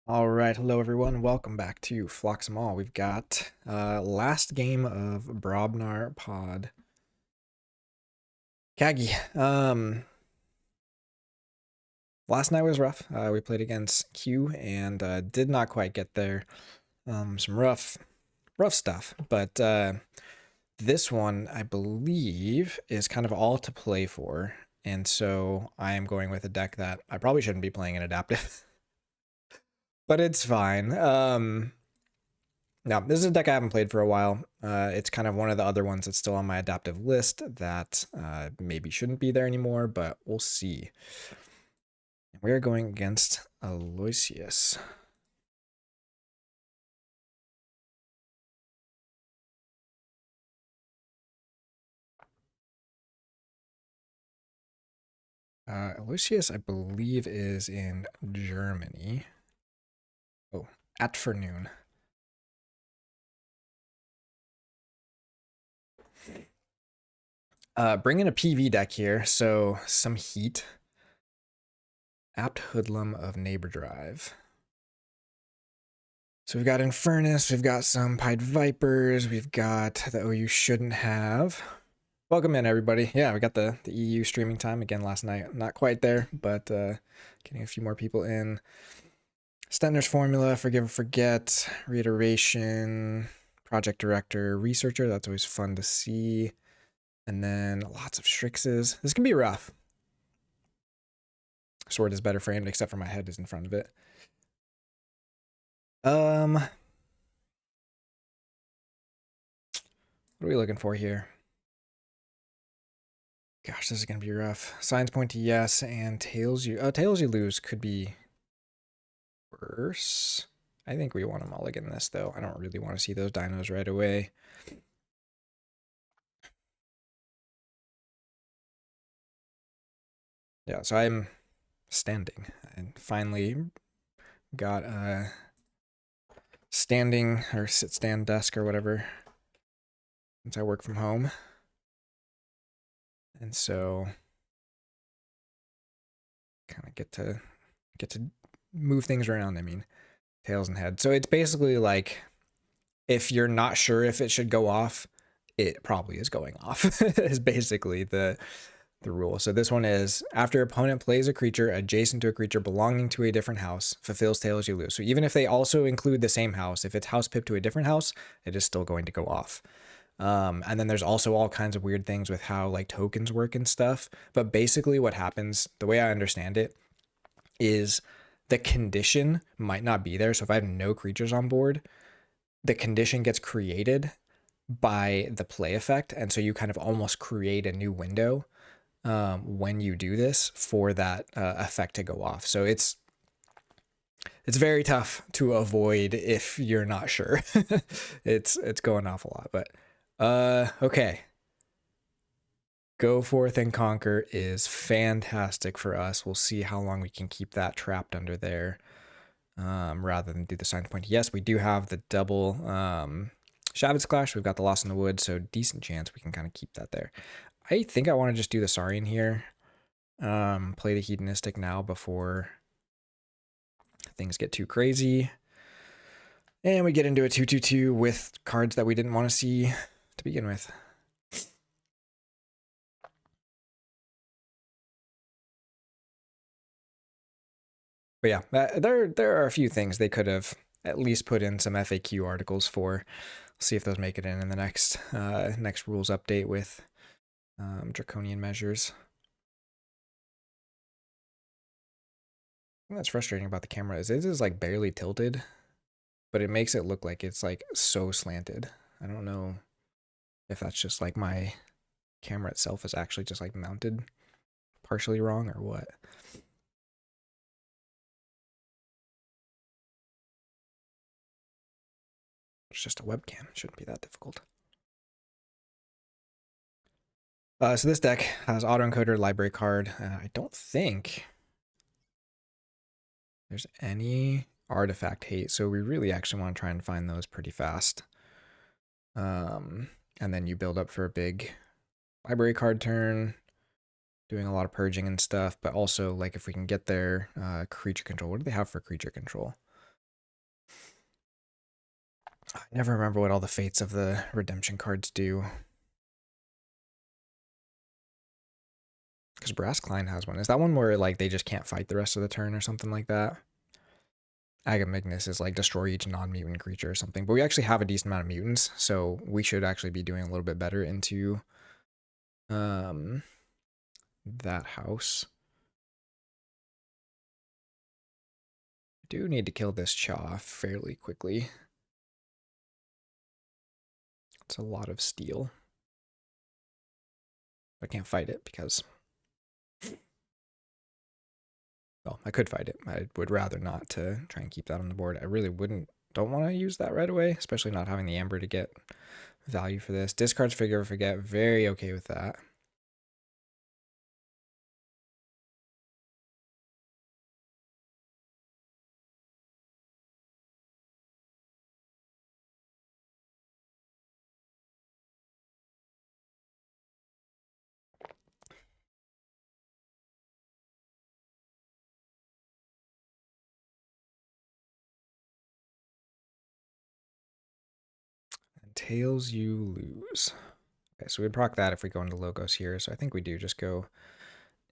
All right, hello everyone. Welcome back to Phlox'em. We've got last game of Brobnar Pod. KAGI. Last night was rough. We played against Q and did not quite get there. Some rough stuff, but this one I believe is kind of all to play for, and so I am going with a deck that I probably shouldn't be playing in adaptive, but it's fine. No, this is a deck I haven't played for a while. It's kind of one of the other ones that's still on my adaptive list that maybe shouldn't be there anymore, but we'll see. We're going against Aloisius. Aloisius, I believe, is in Germany. Oh, afternoon. Bringing a PV deck here, so some heat. Apt Hoodlum of Neighbor Drive. So we've got Infernus, we've got some Pied Vipers, we've got the OU shouldn't have. Welcome in, everybody. Yeah, we got the EU streaming time again last night. Not quite there, but getting a few more people in. Stentner's Formula, Forgive or Forget, Reiteration, Project Director, Researcher. That's always fun to see. And then lots of Strixes. This can be rough. Sword is better framed, except for my head is in front of it. What are we looking for here? Gosh, this is going to be rough. Signs point to yes, and tails you... Oh, tails you lose could be worse. I think we want to mulligan this, though. I don't really want to see those dinos right away. Yeah, so I'm standing. And finally got a standing or sit-stand desk or whatever since I work from home. And so kind of get to move things around. I mean, tails and head. So it's basically like if you're not sure if it should go off, it probably is going off. Is basically the rule. So this one is after opponent plays a creature adjacent to a creature belonging to a different house, fulfills tails, you lose. So even if they also include the same house, if it's house pipped to a different house, it is still going to go off. And then there's also all kinds of weird things with how like tokens work and stuff. But basically what happens, the way I understand it, is the condition might not be there. So if I have no creatures on board, the condition gets created by the play effect. And so you kind of almost create a new window when you do this for that effect to go off. So it's very tough to avoid if you're not sure. it's going off a lot, but okay. Go forth and conquer is fantastic for us. We'll see how long we can keep that trapped under there rather than do the sign point. Yes, we do have the double Shavit's Clash. We've got the Lost in the Woods, so decent chance we can kind of keep that there. I think I want to just do the Saurian here. Play the Hedonistic now before things get too crazy. And we get into a 2/2/2 with cards that we didn't want to see to begin with. But yeah, there are a few things they could have at least put in some FAQ articles for. We'll see if those make it in the next next rules update with draconian measures. That's frustrating about the camera is it is like barely tilted, but it makes it look like it's like so slanted. I don't know if that's just like my camera itself is actually just like mounted partially wrong or what. It's just a webcam. It shouldn't be that difficult. So this deck has autoencoder library card. I don't think there's any artifact hate, so we really actually want to try and find those pretty fast. And then you build up for a big library card turn, doing a lot of purging and stuff, but also like if we can get their creature control. What do they have for creature control? I never remember what all the fates of the redemption cards do. Because Brass Klein has one. Is that one where like they just can't fight the rest of the turn or something like that? Agamignus is like destroy each non-mutant creature or something. But we actually have a decent amount of mutants, so we should actually be doing a little bit better into that house. I do need to kill this Chaw fairly quickly. It's a lot of steel. I can't fight it because, well, I could fight it. I would rather not to try and keep that on the board. I really don't want to use that right away, especially not having the Amber to get value for this. Discards Figure of Forget, very okay with that. And tails you lose. Okay, so we'd proc that if we go into Logos here. So I think we do just go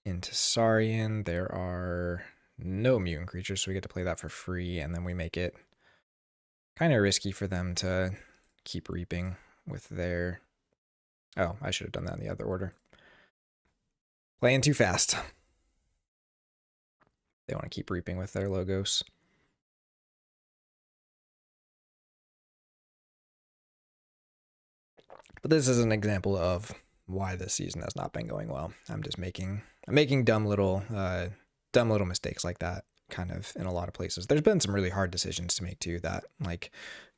into Saurian. There are no mutant creatures, so we get to play that for free, and then we make it kind of risky for them to keep reaping with their... Oh, I should have done that in the other order. Playing too fast. They want to keep reaping with their Logos. But this is an example of why this season has not been going well. I'm just making dumb little mistakes like that kind of in a lot of places. There's been some really hard decisions to make too, that like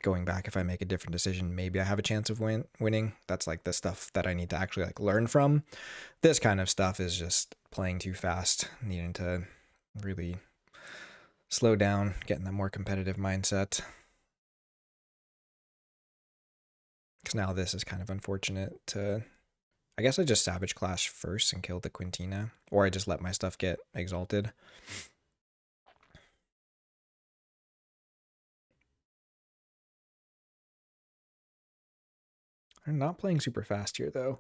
going back, if I make a different decision, maybe I have a chance of winning. That's like the stuff that I need to actually like learn from. This kind of stuff is just playing too fast, needing to really slow down, get in that more competitive mindset. Because now this is kind of unfortunate to... I guess I just Savage Clash first and killed the Quintina. Or I just let my stuff get exalted. I'm not playing super fast here, though.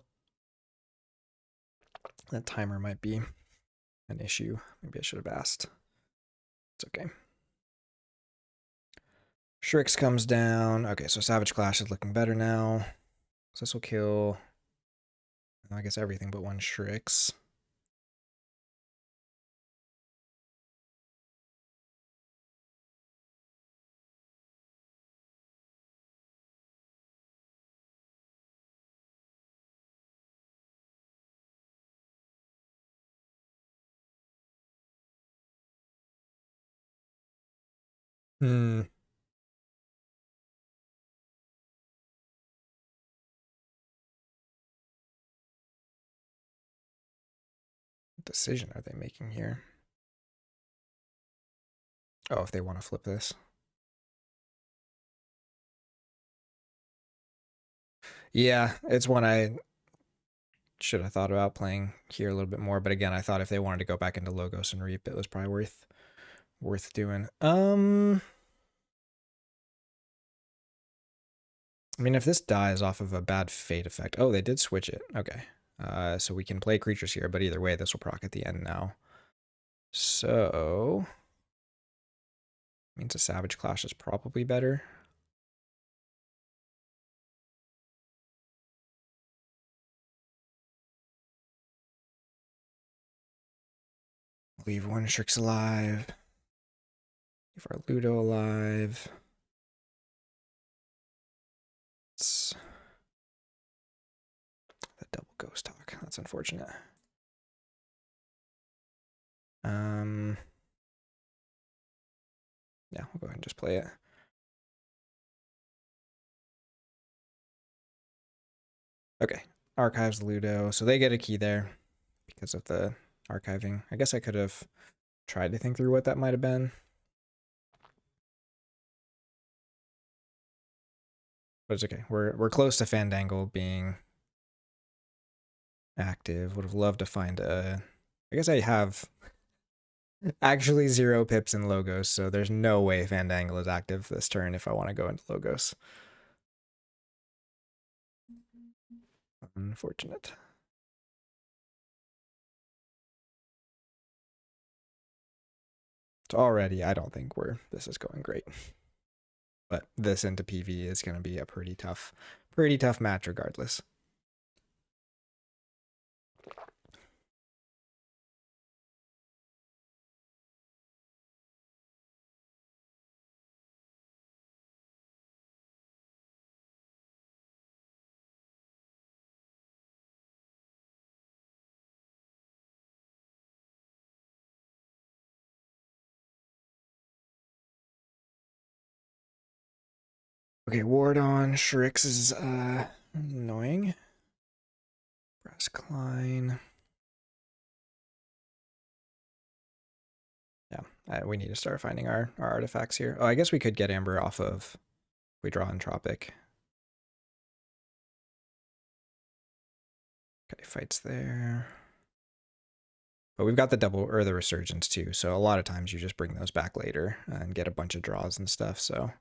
That timer might be an issue. Maybe I should have asked. It's okay. Shrix comes down. Okay, so Savage Clash is looking better now. So this will kill, I guess, everything but one Shrix. What decision are they making here? Oh, if they want to flip this. Yeah, it's one I should have thought about playing here a little bit more. But again, I thought if they wanted to go back into Logos and Reap, it was probably worth doing. I mean, if this dies off of a bad fate effect... Oh, they did switch it. Okay. So we can play creatures here, but either way, this will proc at the end now. So... means a Savage Clash is probably better. Leave one Shrix alive. Leave our Ludo alive. It's the double ghost talk. That's unfortunate. Yeah, we'll go ahead and just play it. Okay, archives Ludo. So they get a key there because of the archiving. I guess I could have tried to think through what that might have been. But it's okay. We're close to Fandangle being active. Would have loved to find a... I guess I have actually 0 pips in Logos, so there's no way Fandangle is active this turn if I want to go into Logos. Unfortunate. So already, I don't think this is going great. But this into PV is going to be a pretty tough match regardless. Okay, ward on Shrix is annoying. Brass Klein. Yeah, we need to start finding our artifacts here. Oh, I guess we could get Amber off of if we draw Entropic. Okay, fights there. But we've got the double or the resurgence too, so a lot of times you just bring those back later and get a bunch of draws and stuff, so.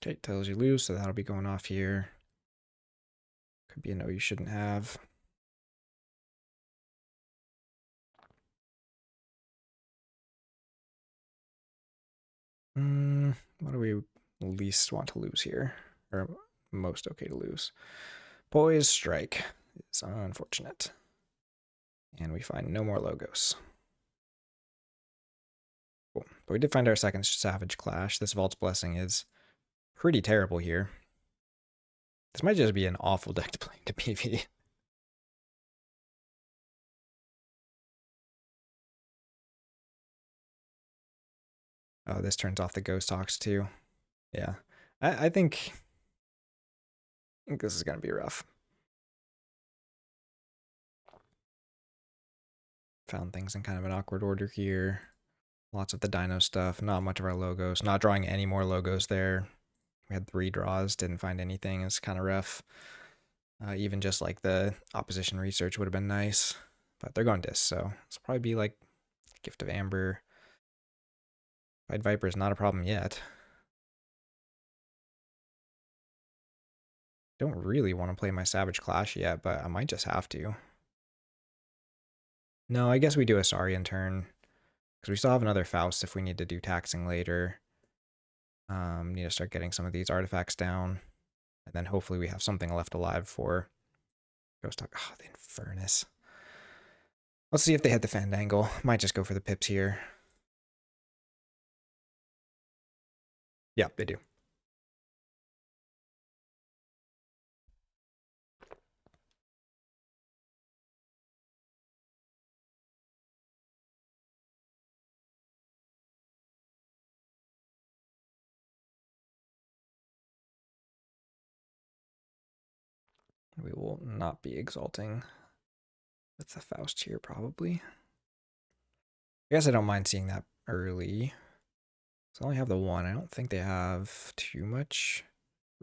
Okay, tells you lose, so that'll be going off here. Could be a no you shouldn't have. What do we least want to lose here? Or most okay to lose? Poise Strike is unfortunate. And we find no more logos. Cool. But we did find our second Savage Clash. This Vault's Blessing is pretty terrible here. This might just be an awful deck to play into PV. Oh, this turns off the Ghost Hawks too. Yeah. I think this is going to be rough. Found things in kind of an awkward order here. Lots of the dino stuff, not much of our logos. Not drawing any more logos there. We had 3 draws, didn't find anything. It's kind of rough. Even just like the opposition research would have been nice. But they're going disc, so this will probably be like Gift of Amber. Pied Viper is not a problem yet. Don't really want to play my Savage Clash yet, but I might just have to. No, I guess we do a Saurian turn. Because we still have another Faust if we need to do taxing later. Need to start getting some of these artifacts down. And then hopefully we have something left alive for Ghost Talk. Oh, the Infernus. Let's see if they hit the Fandangle. Might just go for the pips here. Yeah, they do. We will not be exalting with the Faust here, probably. I guess I don't mind seeing that early. So I only have the one. I don't think they have too much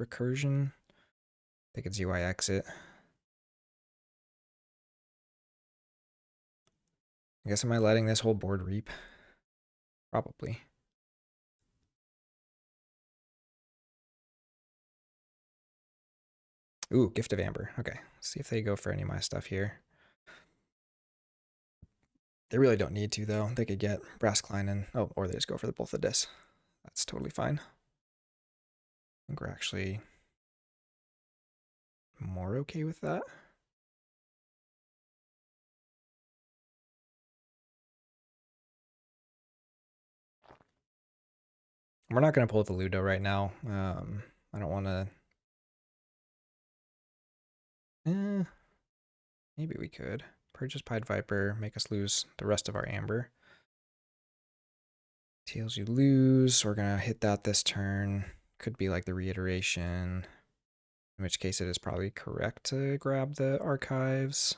recursion. They could ZY exit. I guess am I letting this whole board reap? Probably. Ooh, Gift of Amber. Okay, let's see if they go for any of my stuff here. They really don't need to, though. They could get Brass Klein and... Oh, or they just go for both the discs. That's totally fine. I think we're actually more okay with that. We're not going to pull the Ludo right now. I don't want to... Maybe we could. Purchase Pied Viper, make us lose the rest of our Amber. Tails you lose. We're going to hit that this turn. Could be like the reiteration. In which case it is probably correct to grab the archives.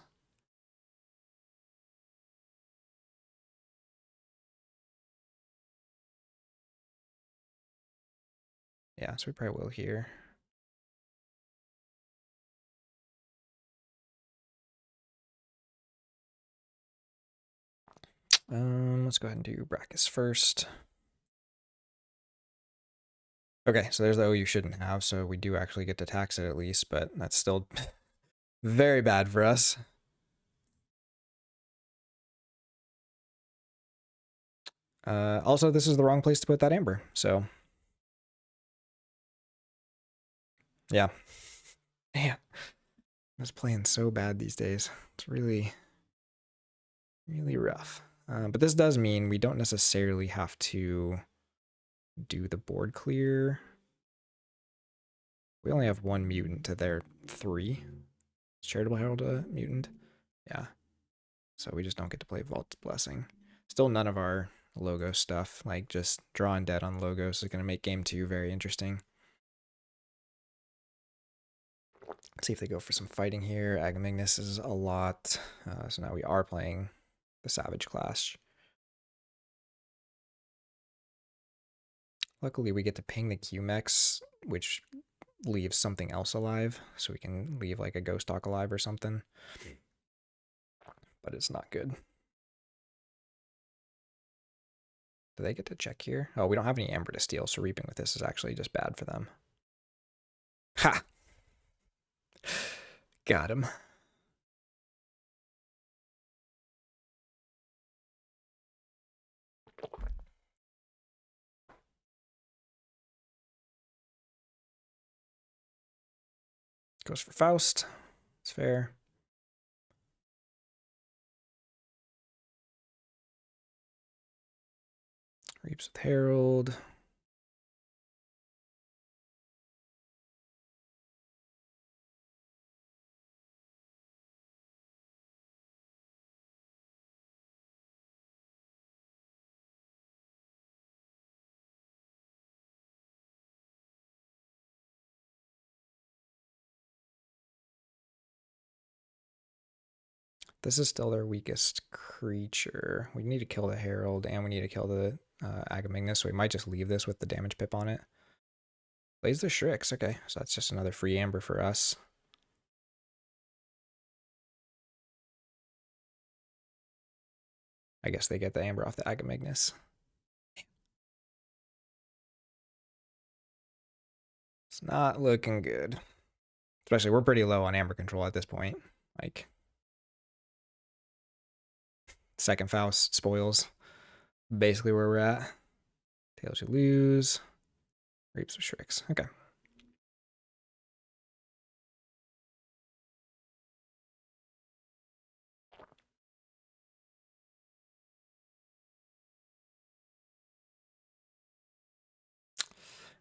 Yeah, so we probably will here. Let's go ahead and do Brachus first. Okay, so there's the O you shouldn't have, so we do actually get to tax it at least, but that's still very bad for us. Also, this is the wrong place to put that amber, so yeah. Man, I was playing so bad these days. It's really, really rough. But this does mean we don't necessarily have to do the board clear. We only have one mutant to their 3. Is Charitable Herald a mutant? Yeah. So we just don't get to play Vault's Blessing. Still none of our logo stuff, like just drawing dead on logos is going to make game 2 very interesting. Let's see if they go for some fighting here. Agamagnus is a lot. So now we are playing the Savage Clash. Luckily, we get to ping the Q-Mex, which leaves something else alive. So we can leave like a Ghost Hawk alive or something. But it's not good. Do they get to check here? Oh, we don't have any Amber to steal, so reaping with this is actually just bad for them. Ha! Got him. Goes for Faust. It's fair. Reaps with Herald. This is still their weakest creature. We need to kill the Herald, and we need to kill the Agamagnus, so we might just leave this with the damage pip on it. Plays the Shrix. Okay, so that's just another free Amber for us. I guess they get the Amber off the Agamagnus. It's not looking good. Especially, we're pretty low on Amber control at this point. Like, second Faust spoils. Basically where we're at. Tails you lose. Reaps with Shrix. Okay.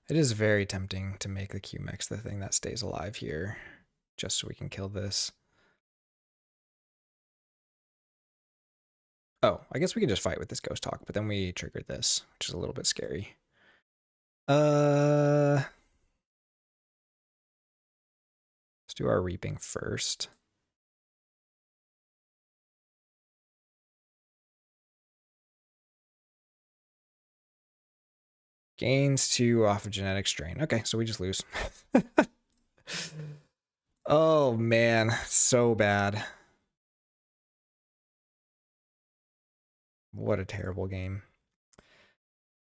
It is very tempting to make the Q-Mex the thing that stays alive here, just so we can kill this. Oh, I guess we can just fight with this Ghost Hawk, but then we triggered this, which is a little bit scary. Let's do our reaping first. Gains 2 off of genetic strain. Okay, so we just lose. Oh man, so bad. What a terrible game.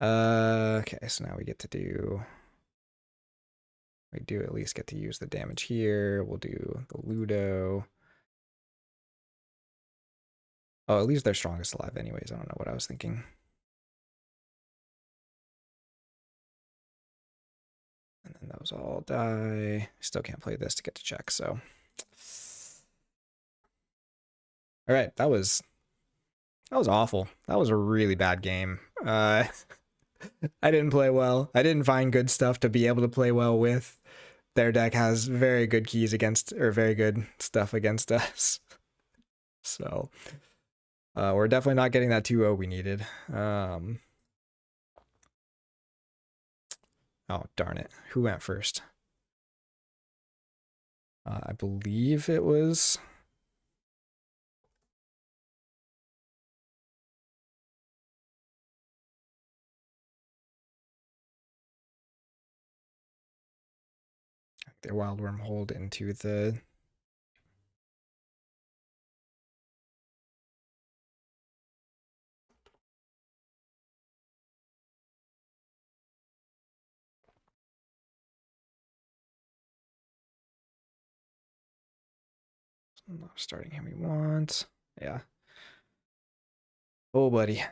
Okay, so now we get to do... We do at least get to use the damage here. We'll do the Ludo. Oh, at least they're strongest alive anyways. I don't know what I was thinking. And then those all die. Still can't play this to get to check, so. All right, that was awful. That was a really bad game. I didn't play well. I didn't find good stuff to be able to play well with. Their deck has very good keys against, or very good stuff against us. So we're definitely not getting that 2-0 we needed. Oh, darn it. Who went first? I believe it was... their Wild Worm hold into the... Not starting hand we want. Yeah. Oh, buddy.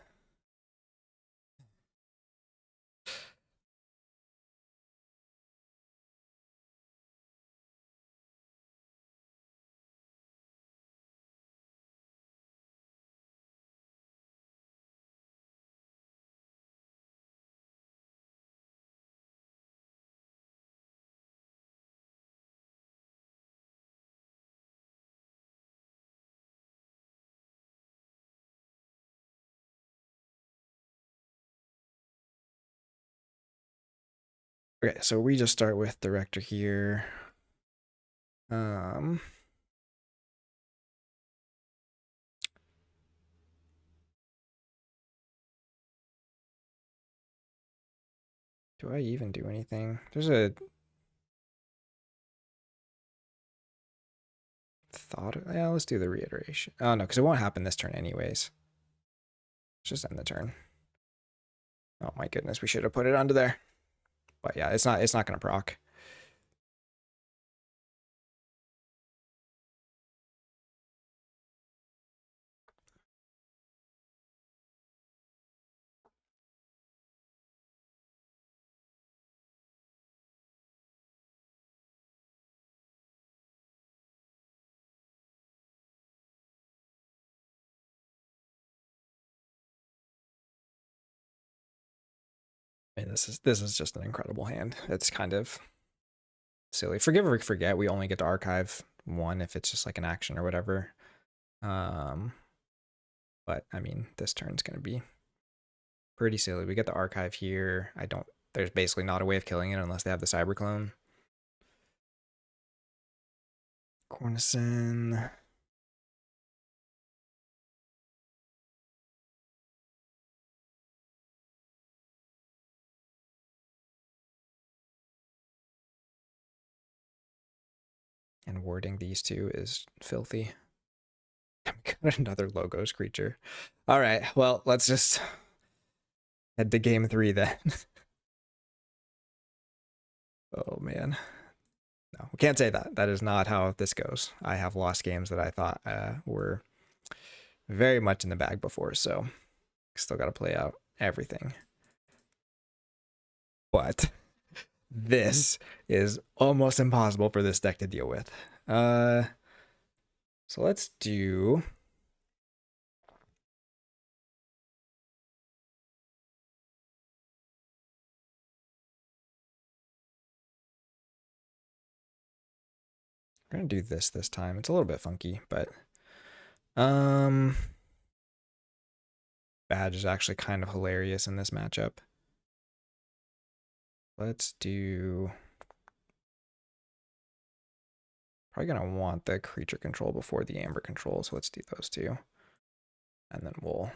Okay, so we just start with director here. Do I even do anything? There's a thought. Yeah, let's do the reiteration. Oh no, because it won't happen this turn anyways. Let's just end the turn. Oh my goodness, we should have put it under there. But yeah, it's not gonna proc. I mean, this is just an incredible hand. It's kind of silly. Forgive or forget, we only get to archive one if it's just like an action or whatever. But I mean, this turn's gonna be pretty silly. We get the archive here. There's basically not a way of killing it unless they have the cyber clone. Cornison. And warding these two is filthy. Got another logos creature. All right, well, let's just head to game 3 then. Oh man. No, we can't say that. That is not how this goes. I have lost games that I thought were very much in the bag before, so still got to play out everything. But this is almost impossible for this deck to deal with. So let's do... We're going to do this time. It's a little bit funky, but... Badge is actually kind of hilarious in this matchup. Let's do... Probably going to want the creature control before the amber control, so let's do those two. And then we'll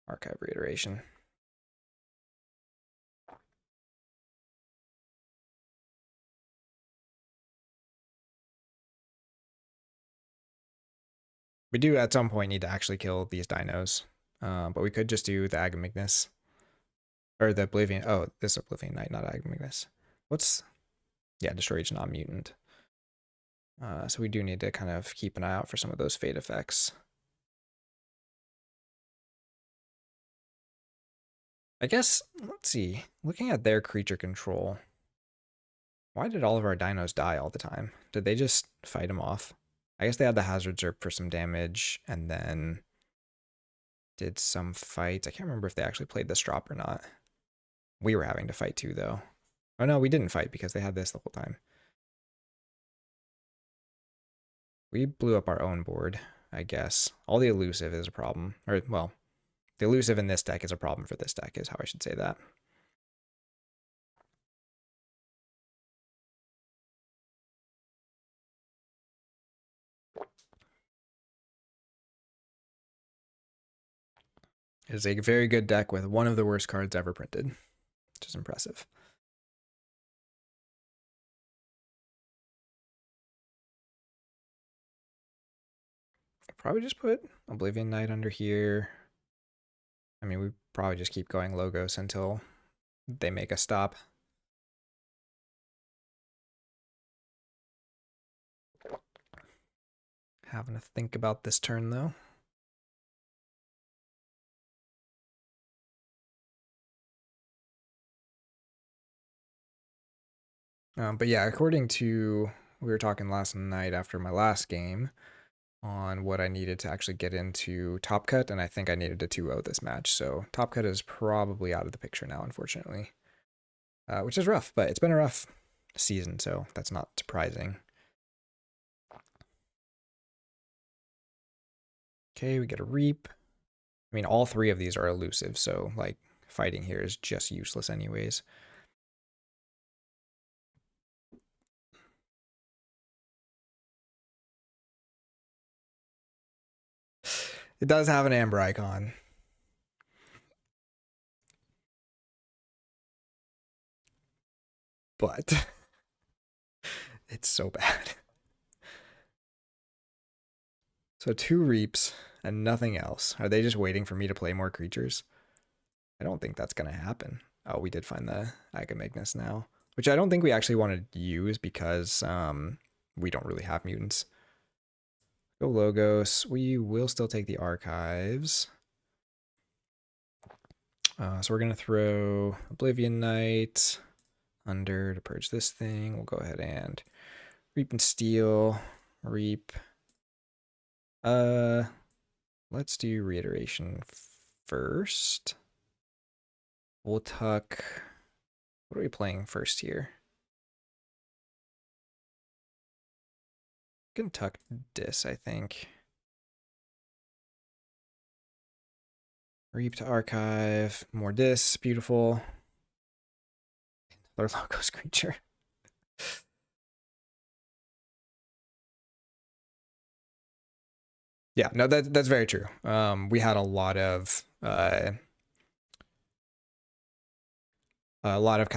archive reiteration. We do at some point need to actually kill these dinos, but we could just do the Agamignus. Or the Oblivion. Oh, this is Oblivion Knight, not Agamignus. What's... Yeah, destroy each non-mutant. So we do need to kind of keep an eye out for some of those fate effects. I guess, let's see. Looking at their creature control, why did all of our dinos die all the time? Did they just fight them off? I guess they had the Hazard Zerp for some damage, and then did some fights. I can't remember if they actually played the Strop or not. We were having to fight too, though. Oh no, we didn't fight because they had this the whole time. We blew up our own board, I guess. All the elusive is a problem. Or, well, the elusive in this deck is a problem for this deck, is how I should say that. It is a very good deck with one of the worst cards ever printed, which is impressive. Probably just put Oblivion Knight under here. I mean, we probably just keep going Logos until they make a stop. Having to think about this turn though. But yeah, according to, we were talking last night after my last game on what I needed to actually get into Top Cut, and I think I needed a 2-0 this match. So Top Cut is probably out of the picture now, unfortunately, which is rough, but it's been a rough season, so that's not surprising. Okay, we get a Reap. I mean, all three of these are elusive, so like fighting here is just useless anyways. It does have an amber icon. But it's so bad. So 2 Reaps and nothing else. Are they just waiting for me to play more creatures? I don't think that's going to happen. Oh, we did find the Agamagnus now, which I don't think we actually want to use because we don't really have mutants. Go Logos. We will still take the archives. So we're going to throw Oblivion Knight under to purge this thing. We'll go ahead and Reap and Steal. Reap. Let's do Reiteration first. We'll tuck. What are we playing first here? We can tuck Dis, I think. Reap to archive. More Dis. Beautiful. Another Logos creature. Yeah, no, that's very true. We had a lot of kind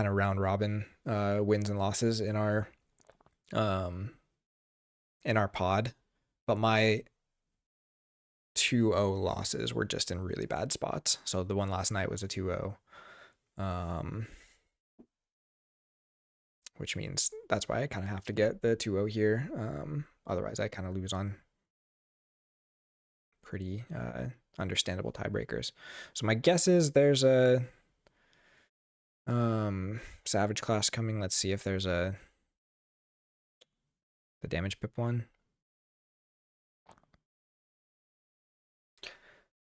of round robin wins and losses in our pod, but my 2-0 losses were just in really bad spots. So the one last night was a 2-0, which means that's why I kind of have to get the 2-0 here. Otherwise, I kind of lose on pretty understandable tiebreakers. So my guess is there's a Savage class coming. Let's see if there's the damage pip one.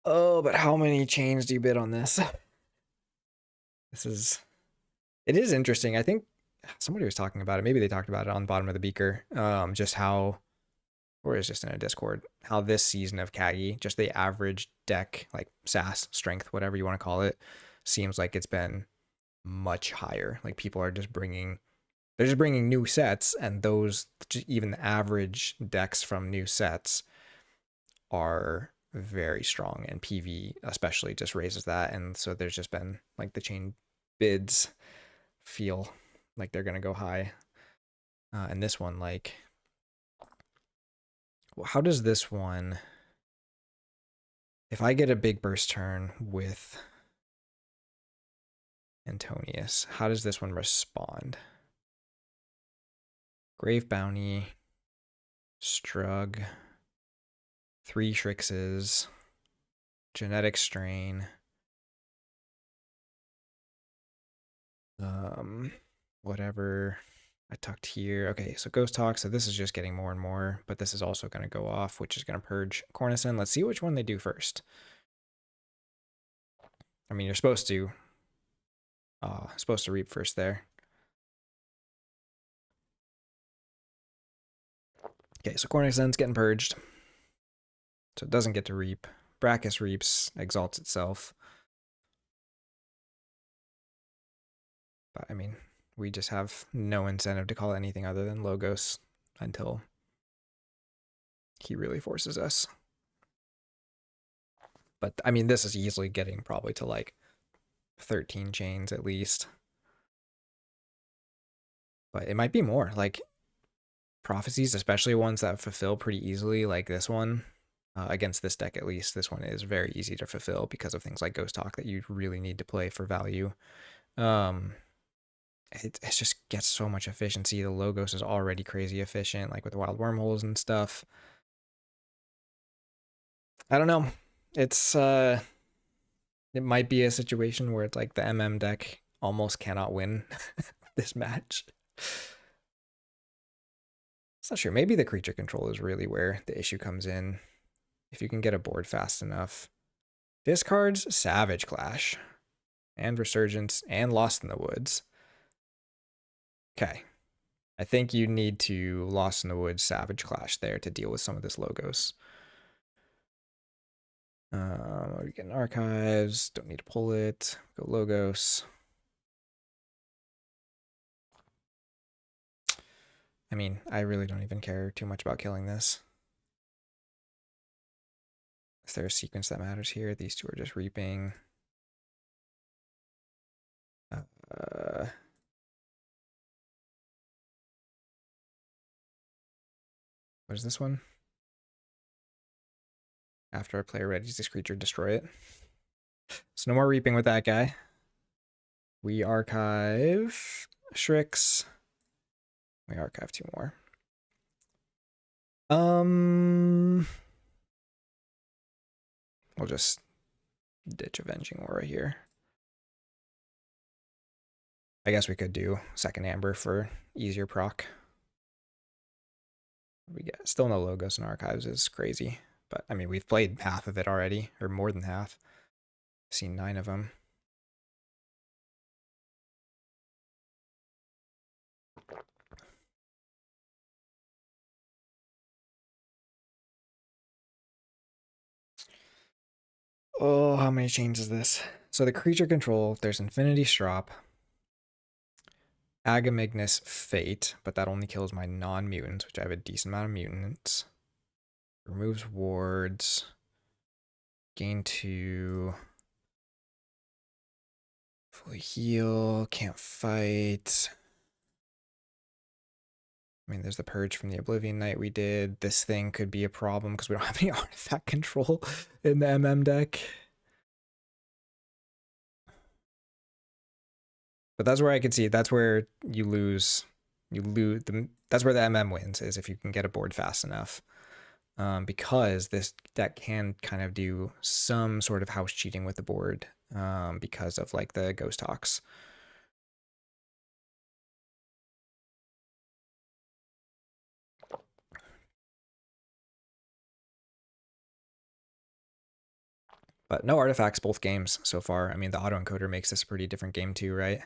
Oh, but how many chains do you bid on this? It is interesting. I think somebody was talking about it. Maybe they talked about it on the bottom of the beaker. Just how, or it's just in a Discord, how this season of KAGI, just the average deck, like SAS, strength, whatever you want to call it, seems like it's been much higher. Like people are just bringing new sets, and those, even the average decks from new sets are very strong, and PV especially just raises that. And so there's just been like the chain bids feel like they're gonna go high. And this one, like, well, how does this one, if I get a big burst turn with Antonius, how does this one respond? Grave Bounty, Strug, 3 Shrixes, Genetic Strain, whatever I tucked here. Okay, so Ghost Talk, so this is just getting more and more, but this is also going to go off, which is going to purge Cornison. Let's see which one they do first. I mean, you're supposed to reap first there. Okay, so Cornison's getting purged. So it doesn't get to reap. Brachus reaps, exalts itself. But I mean, we just have no incentive to call it anything other than Logos until he really forces us. But I mean, this is easily getting probably to like 13 chains at least. But it might be more. Like prophecies, especially ones that fulfill pretty easily, like this one. Against this deck, at least, this one is very easy to fulfill because of things like Ghost Talk that you really need to play for value. It just gets so much efficiency. The Logos is already crazy efficient, like with the wild wormholes and stuff. I don't know. It's it might be a situation where it's like the MM deck almost cannot win this match. It's not sure. Maybe the creature control is really where the issue comes in. If you can get a board fast enough. Discards Savage Clash and Resurgence and Lost in the Woods. Okay. I think you need to Lost in the Woods Savage Clash there to deal with some of this Logos. We're getting Archives. Don't need to pull it. Go Logos. I mean, I really don't even care too much about killing this. Is there a sequence that matters here? These two are just reaping. What is this one? After a player readies this creature, destroy it. So no more reaping with that guy. We archive Shrix. We archive two more. We'll just ditch Avenging Aura here. I guess we could do second Amber for easier proc. We get still no Logos in Archives is crazy. But I mean, we've played half of it already, or more than half. I've seen 9 of them. Oh, how many chains is this? So the creature control, there's Infinity Strop, Agamignus Fate, but that only kills my non-mutants, which I have a decent amount of mutants. Removes wards. Gain 2. Fully heal. Can't fight. I mean, there's the Purge from the Oblivion Knight we did. This thing could be a problem because we don't have any artifact control in the MM deck. But that's where I could see, that's where you lose, that's where the MM wins, is if you can get a board fast enough. Because this deck can kind of do some sort of house cheating with the board because of like the Ghost Hawks. But no artifacts both games so far. I mean, the autoencoder makes this a pretty different game too, right?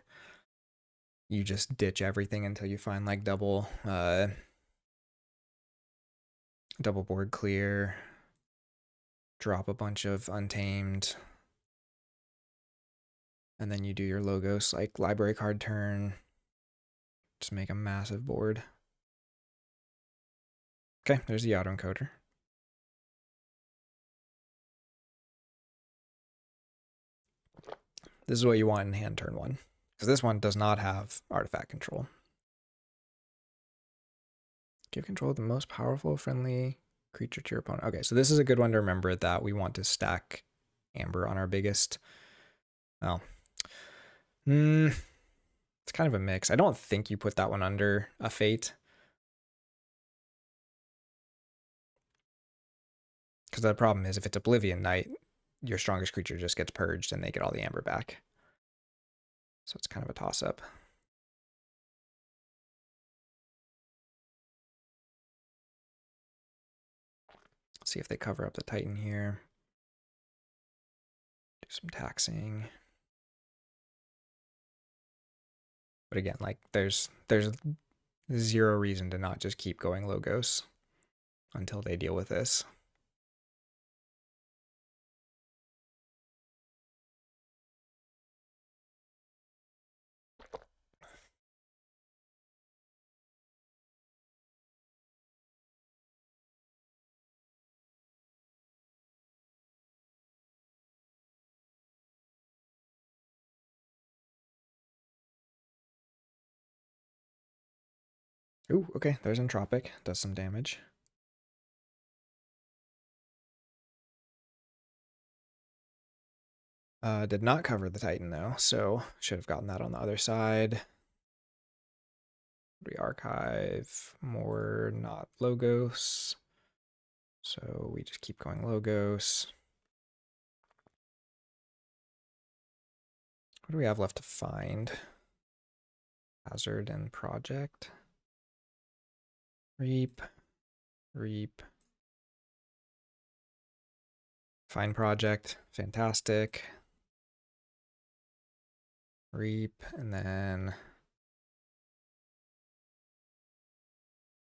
You just ditch everything until you find like double board clear, drop a bunch of Untamed, and then you do your Logos like library card turn. Just make a massive board. Okay, there's the autoencoder. This is what you want in hand turn 1. Because this one does not have artifact control. Give control of the most powerful friendly creature to your opponent. Okay, so this is a good one to remember that we want to stack Amber on our biggest. Oh. It's kind of a mix. I don't think you put that one under a Fate. Because the problem is if it's Oblivion Knight, your strongest creature just gets purged and they get all the Amber back. So it's kind of a toss-up. See if they cover up the Titan here. Do some taxing. But again, like there's zero reason to not just keep going Logos until they deal with this. Ooh, okay, there's Entropic. Does some damage. Did not cover the Titan though, so should have gotten that on the other side. Re-archive more, not Logos. So we just keep going logos. What do we have left to find? Hazard and project. Reap. Find project. Fantastic. Reap, and then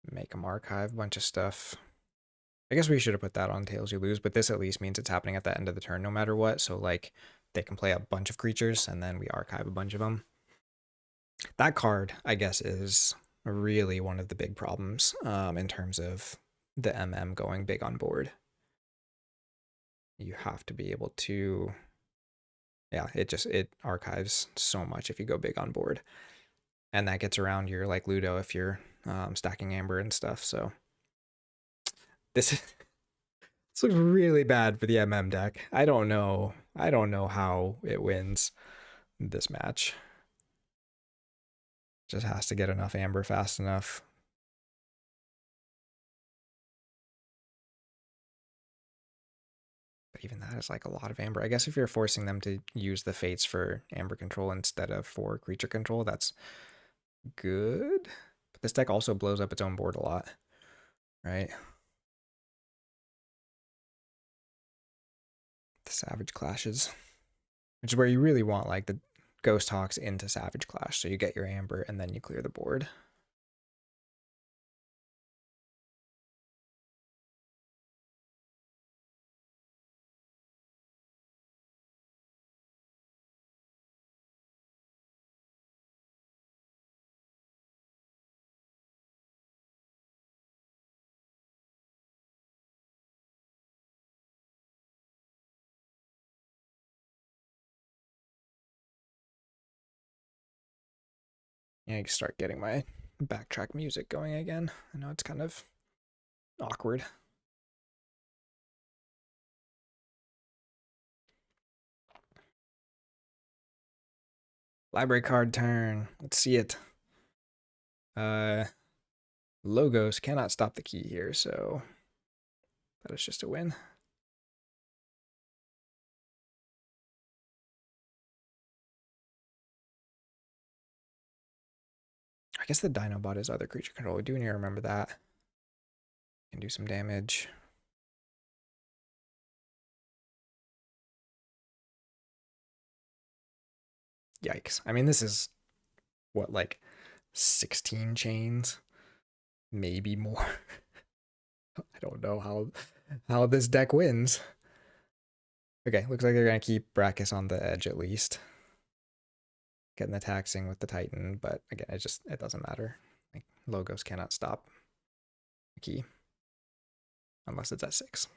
make them archive a bunch of stuff. I guess we should have put that on Tails You Lose, but this at least means it's happening at the end of the turn no matter what. So like they can play a bunch of creatures and then we archive a bunch of them. That card, I guess, is really one of the big problems in terms of the MM going big on board. You have to be able to, yeah, it archives so much if you go big on board. And that gets around your like Ludo if you're stacking Amber and stuff. So this looks really bad for the MM deck. I don't know how it wins this match. Just has to get enough Amber fast enough. But even that is like a lot of Amber. I guess if you're forcing them to use the Fates for Amber control instead of for creature control, that's good. But this deck also blows up its own board a lot, right? The Savage Clashes, which is where you really want like the Ghost Hawks into Savage Clash. So you get your Amber and then you clear the board. Yeah, I start getting my backtrack music going again. I know it's kind of awkward. Library card turn. Let's see it. Logos cannot stop the key here, so that is just a win. I guess the Dinobot is other creature control. We do need to remember that. Can do some damage. Yikes. I mean, this is what, like 16 chains? Maybe more. I don't know how this deck wins. Okay, looks like they're gonna keep Brachus on the edge at least. Getting the taxing with the Titan, but again, it doesn't matter. Like logos cannot stop the key unless it's at 6.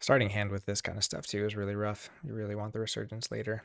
Starting hand with this kind of stuff too is really rough. You really want the resurgence later.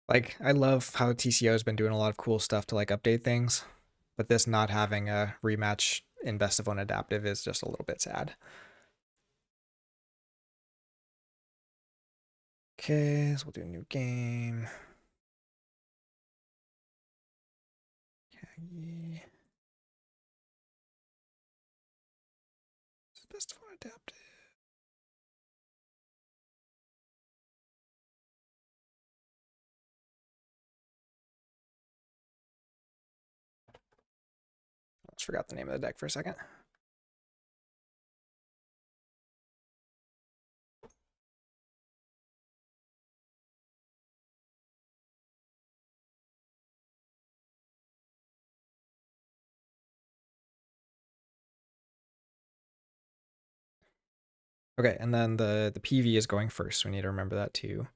Like, I love how TCO has been doing a lot of cool stuff to like update things, but this not having a rematch in best of one adaptive is just a little bit sad. Okay, so we'll do a new game. KAGI. Best of one adaptive. I just forgot the name of the deck for a second. Okay, and then the PV is going first, so we need to remember that too.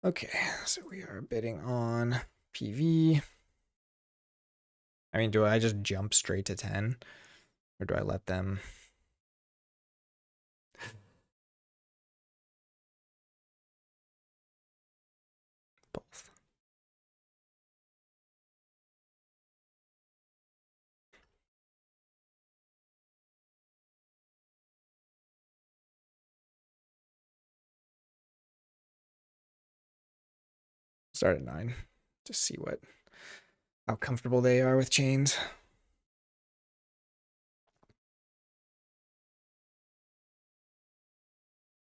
Okay, so we are bidding on PV. I mean, do I just jump straight to 10? Or do I let them? Both. Start at 9. Just see how comfortable they are with chains.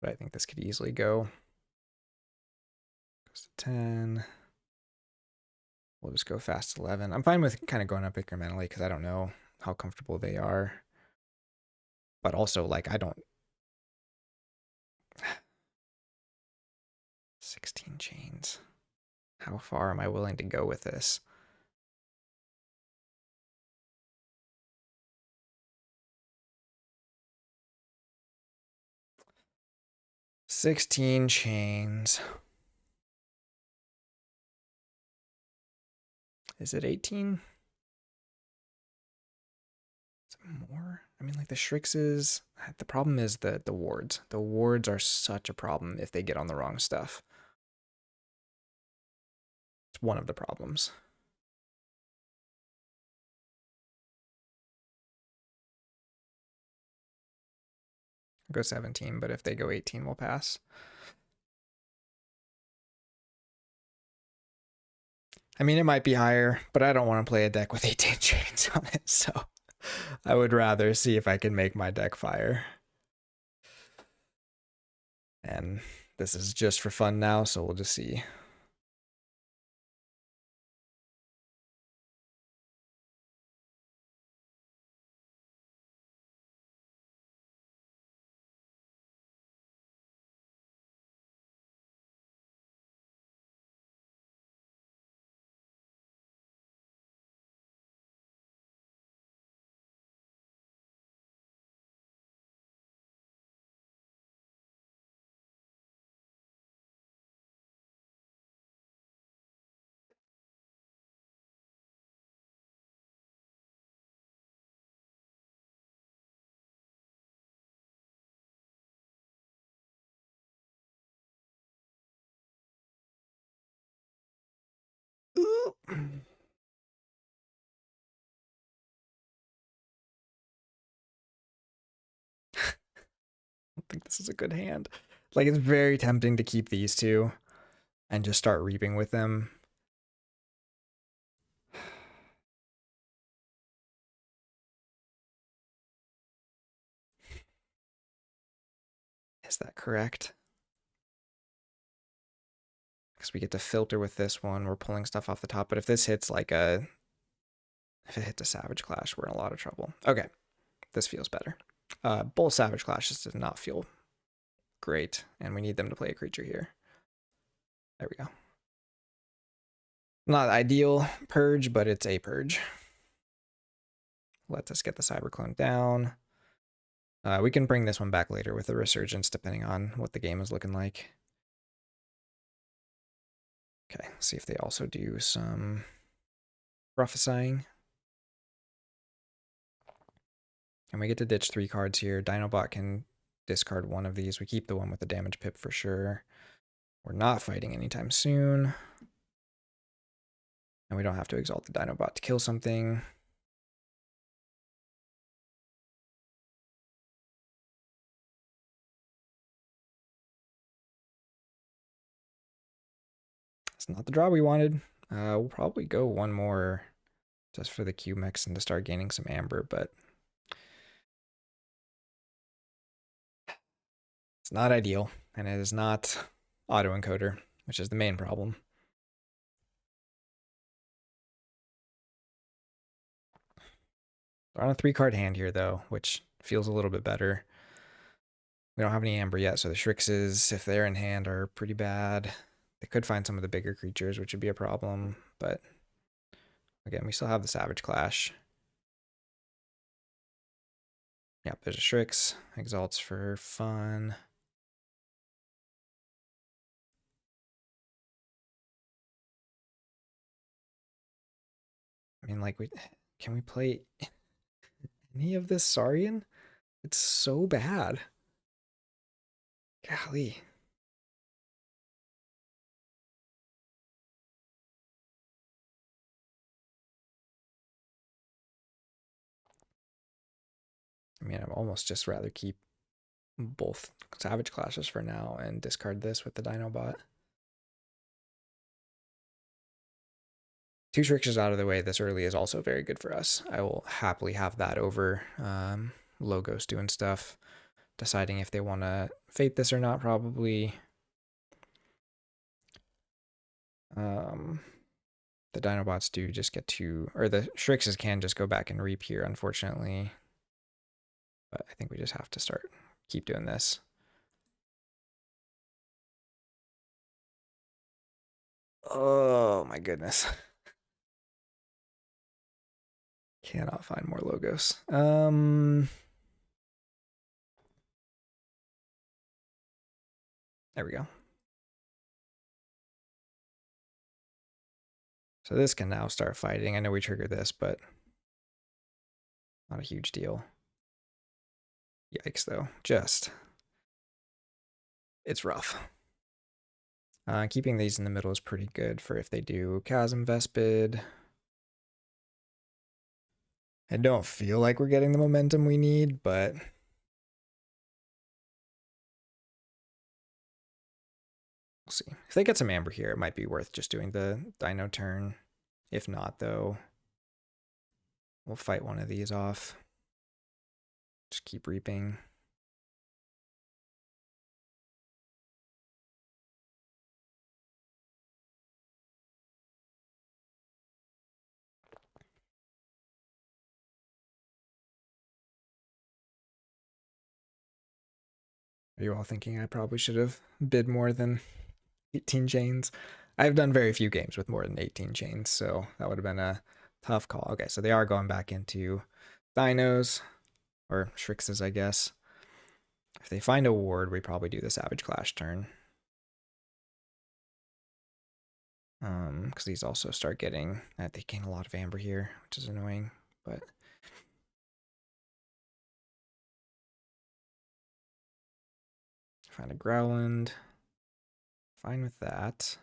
But I think this could easily go. Goes to 10. We'll just go fast 11. I'm fine with kind of going up incrementally because I don't know how comfortable they are. But also, like, I don't... 16 chains. How far am I willing to go with this? $16 chains. Is it 18? Is it more? I mean, like the Shrixes, the problem is the wards. The wards are such a problem if they get on the wrong stuff. It's one of the problems. I'll go 17, but if they go 18, we'll pass. I mean, it might be higher, but I don't want to play a deck with 18 chains on it, so I would rather see if I can make my deck fire. And this is just for fun now, so we'll just see. I think this is a good hand. Like, it's very tempting to keep these two and just start reaping with them. Is that correct? Because we get to filter with this one. We're pulling stuff off the top. But if this hits like if it hits a Savage Clash, we're in a lot of trouble. Okay, this feels better. Both Savage Clashes does not feel great, and we need them to play a creature here. There we go. Not ideal purge, but it's a purge. Let us get the Cyberclone down. We can bring this one back later with a Resurgence, depending on what the game is looking like. Okay, see if they also do some prophesying. And we get to ditch 3 cards here. Dinobot can discard one of these. We keep the one with the damage pip for sure. We're not fighting anytime soon. And we don't have to exalt the Dinobot to kill something. It's not the draw we wanted. We'll probably go one more just for the Q-Mex and to start gaining some amber, but it's not ideal, and it is not autoencoder, which is the main problem. We're on a 3-card hand here, though, which feels a little bit better. We don't have any amber yet, so the Shrixes, if they're in hand, are pretty bad. They could find some of the bigger creatures, which would be a problem, but again, we still have the Savage Clash. Yeah, there's a Shrix. Exalts for fun. I mean, like, can we play any of this Saurian? It's so bad. Golly. I mean, I'd almost just rather keep both Savage Clashes for now and discard this with the Dinobot. Two Shrixes out of the way this early is also very good for us. I will happily have that over Logos doing stuff, deciding if they want to fate this or not, probably. The Dinobots do just get to, or the Shrixes can just go back and reap here, unfortunately. But I think we just have to keep doing this. Oh my goodness. Cannot find more Logos. There we go. So this can now start fighting. I know we triggered this, but not a huge deal. Yikes, though. It's rough. Keeping these in the middle is pretty good for if they do Chasm Vespid. I don't feel like we're getting the momentum we need, but we'll see. If they get some Amber here, it might be worth just doing the Dino turn. If not, though, we'll fight one of these off. Just keep reaping. Are you all thinking I probably should have bid more than 18 chains? I've done very few games with more than 18 chains, so that would have been a tough call. Okay, so they are going back into Dinos, or Shrixes, I guess. If they find a ward, we probably do the Savage Clash turn. Because these also start getting, they gain a lot of Amber here, which is annoying, but find a Growland. Fine with that.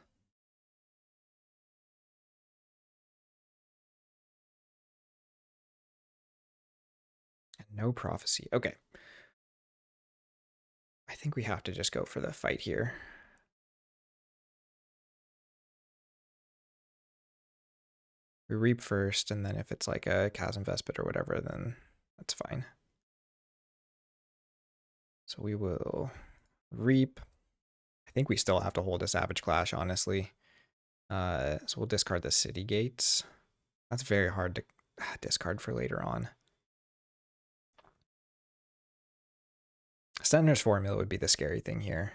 And no Prophecy. Okay. I think we have to just go for the fight here. We reap first, and then if it's like a Chasm Vespid or whatever, then that's fine. So we will reap. I think we still have to hold a Savage Clash, honestly. So we'll discard the City Gates. That's very hard to discard for later on. Stendar's formula would be the scary thing here.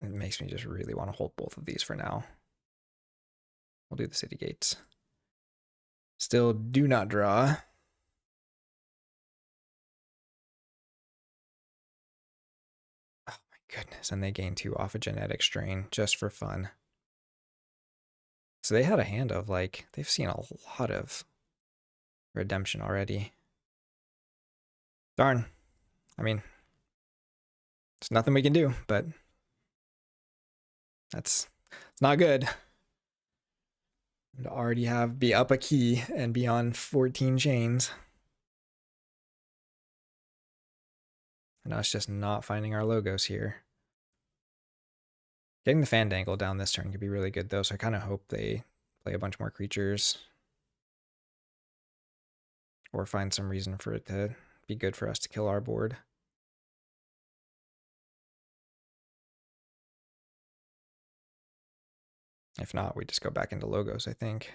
It makes me just really want to hold both of these for now. We'll do the City Gates. Still do not draw. Oh my goodness, and they gain 2 off a genetic strain just for fun. So they had a hand of, like, they've seen a lot of redemption already. Darn. I mean, there's nothing we can do, but it's not good. And to already be up a key and be on 14 chains. And us just not finding our Logos here. Getting the Fandangle down this turn could be really good, though, so I kind of hope they play a bunch more creatures. Or find some reason for it to be good for us to kill our board. If not, we just go back into Logos, I think.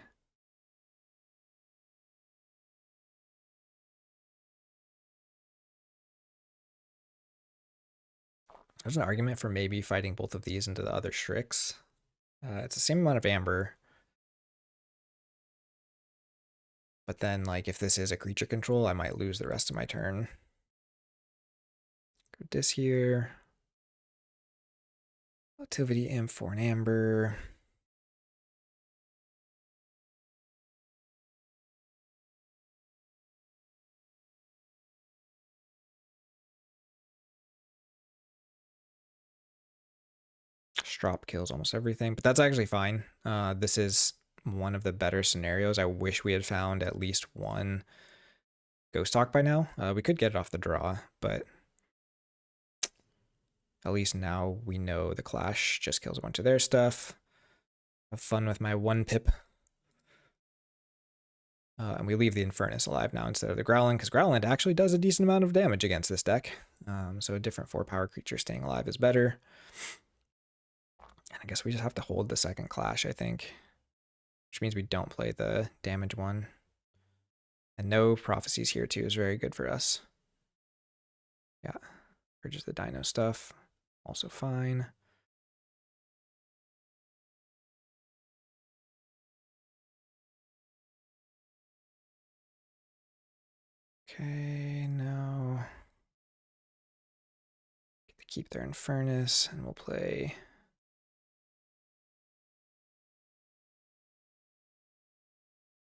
There's an argument for maybe fighting both of these into the other Shrix. It's the same amount of Amber. But then, like, if this is a creature control, I might lose the rest of my turn. Go this here. Activity Imp for an Amber. Strop kills almost everything, but that's actually fine. This is one of the better scenarios. I wish we had found at least one Ghost Talk by now. We could get it off the draw, but at least now we know the Clash just kills a bunch of their stuff. Have fun with my 1-pip. And we leave the Infernus alive now instead of the Growlin, because Growlin actually does a decent amount of damage against this deck. So a different 4-power creature staying alive is better. And I guess we just have to hold the second Clash, I think. Which means we don't play the damage one. And no Prophecies here too is very good for us. Yeah, purges the Dino stuff. Also fine. Okay, no. Get to keep their Infernus, and we'll play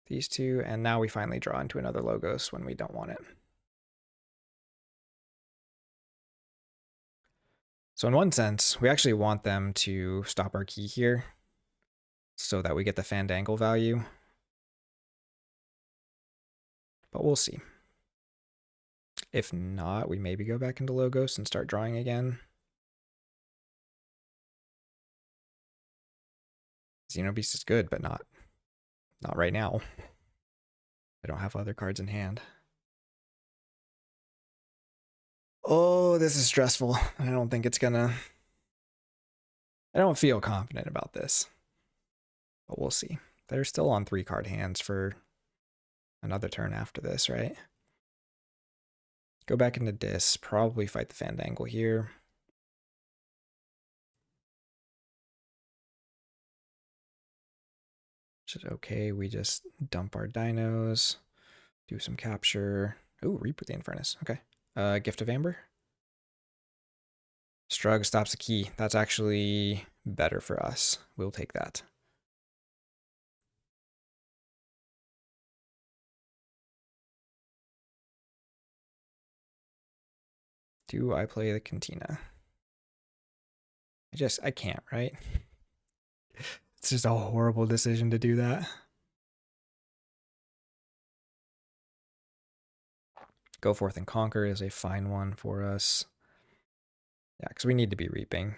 these two, and now we finally draw into another Logos when we don't want it. So in one sense, we actually want them to stop our key here so that we get the Fandangle value. But we'll see. If not, we maybe go back into Logos and start drawing again. Xenobeast is good, but not right now. I don't have other cards in hand. Oh, this is stressful. I don't think it's gonna... I don't feel confident about this. But we'll see. They're still on 3-card hands for another turn after this, right? Go back into Dis, probably fight the Fandangle here. Which is okay, we just dump our dinos, do some capture. Ooh, Reap with the Infernus, okay. Gift of Amber. Strug stops the key. That's actually better for us. We'll take that. Do I play the Cantina? I can't, right? It's just a horrible decision to do that. Go Forth and Conquer is a fine one for us. Yeah, because we need to be reaping.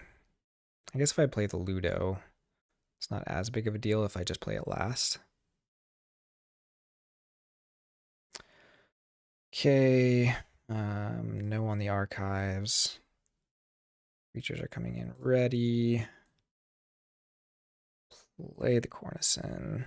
I guess if I play the Ludo, it's not as big of a deal if I just play it last. Okay, no on the archives. Creatures are coming in ready. Play the Cornicen.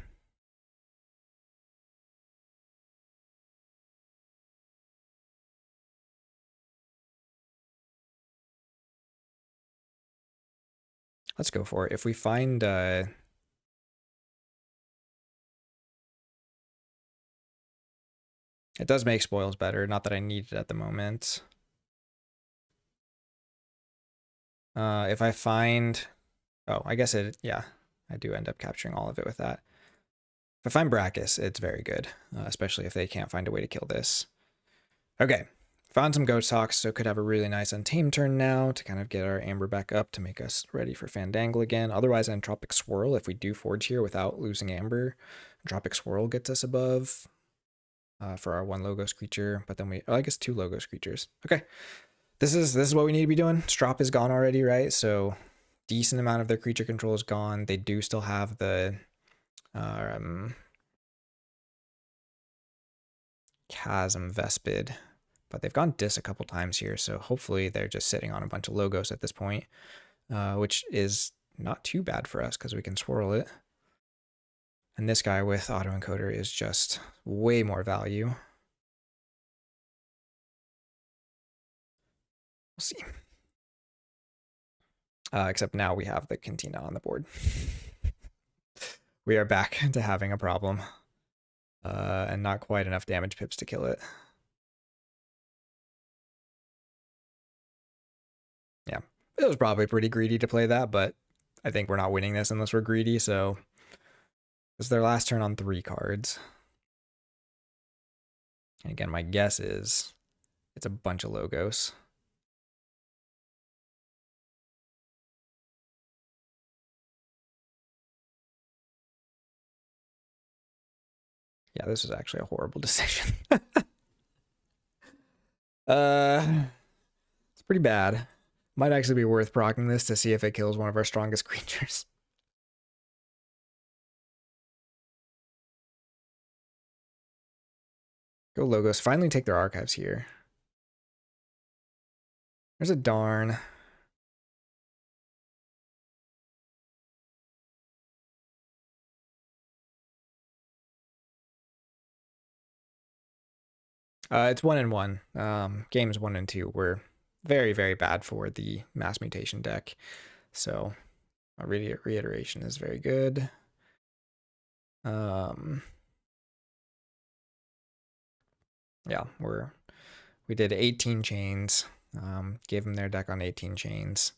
Let's go for it. If we find it does make spoils better, not that I need it at the moment. If I find, oh, I guess yeah, I do end up capturing all of it with that. If I find Brachus, it's very good, especially if they can't find a way to kill this. Okay, found some Ghost Hawks, so could have a really nice Untamed turn now to kind of get our Amber back up to make us ready for Fandangle again. Otherwise, Entropic Swirl, if we do Forge here without losing Amber, Entropic Swirl gets us above for our 1 Logos creature, but then I guess 2 Logos creatures. Okay, this is what we need to be doing. Strop is gone already, right? So decent amount of their creature control is gone. They do still have the Chasm Vespid, but they've gone Dis a couple times here, so hopefully they're just sitting on a bunch of Logos at this point, which is not too bad for us because we can swirl it. And this guy with autoencoder is just way more value. We'll see. Except now we have the Cantina on the board. We are back to having a problem. And not quite enough damage pips to kill it. Yeah, it was probably pretty greedy to play that, but I think we're not winning this unless we're greedy, so it's their last turn on 3 cards. And again, my guess is it's a bunch of logos. Yeah, this was actually a horrible decision. It's pretty bad. Might actually be worth proccing this to see if it kills one of our strongest creatures. Go logos. Finally take their archives here. There's a darn. It's 1 and 1. Games 1 and 2 were very, very bad for the mass mutation deck. So a reiteration is very good. Yeah, we did 18 chains. Gave them their deck on 18 chains.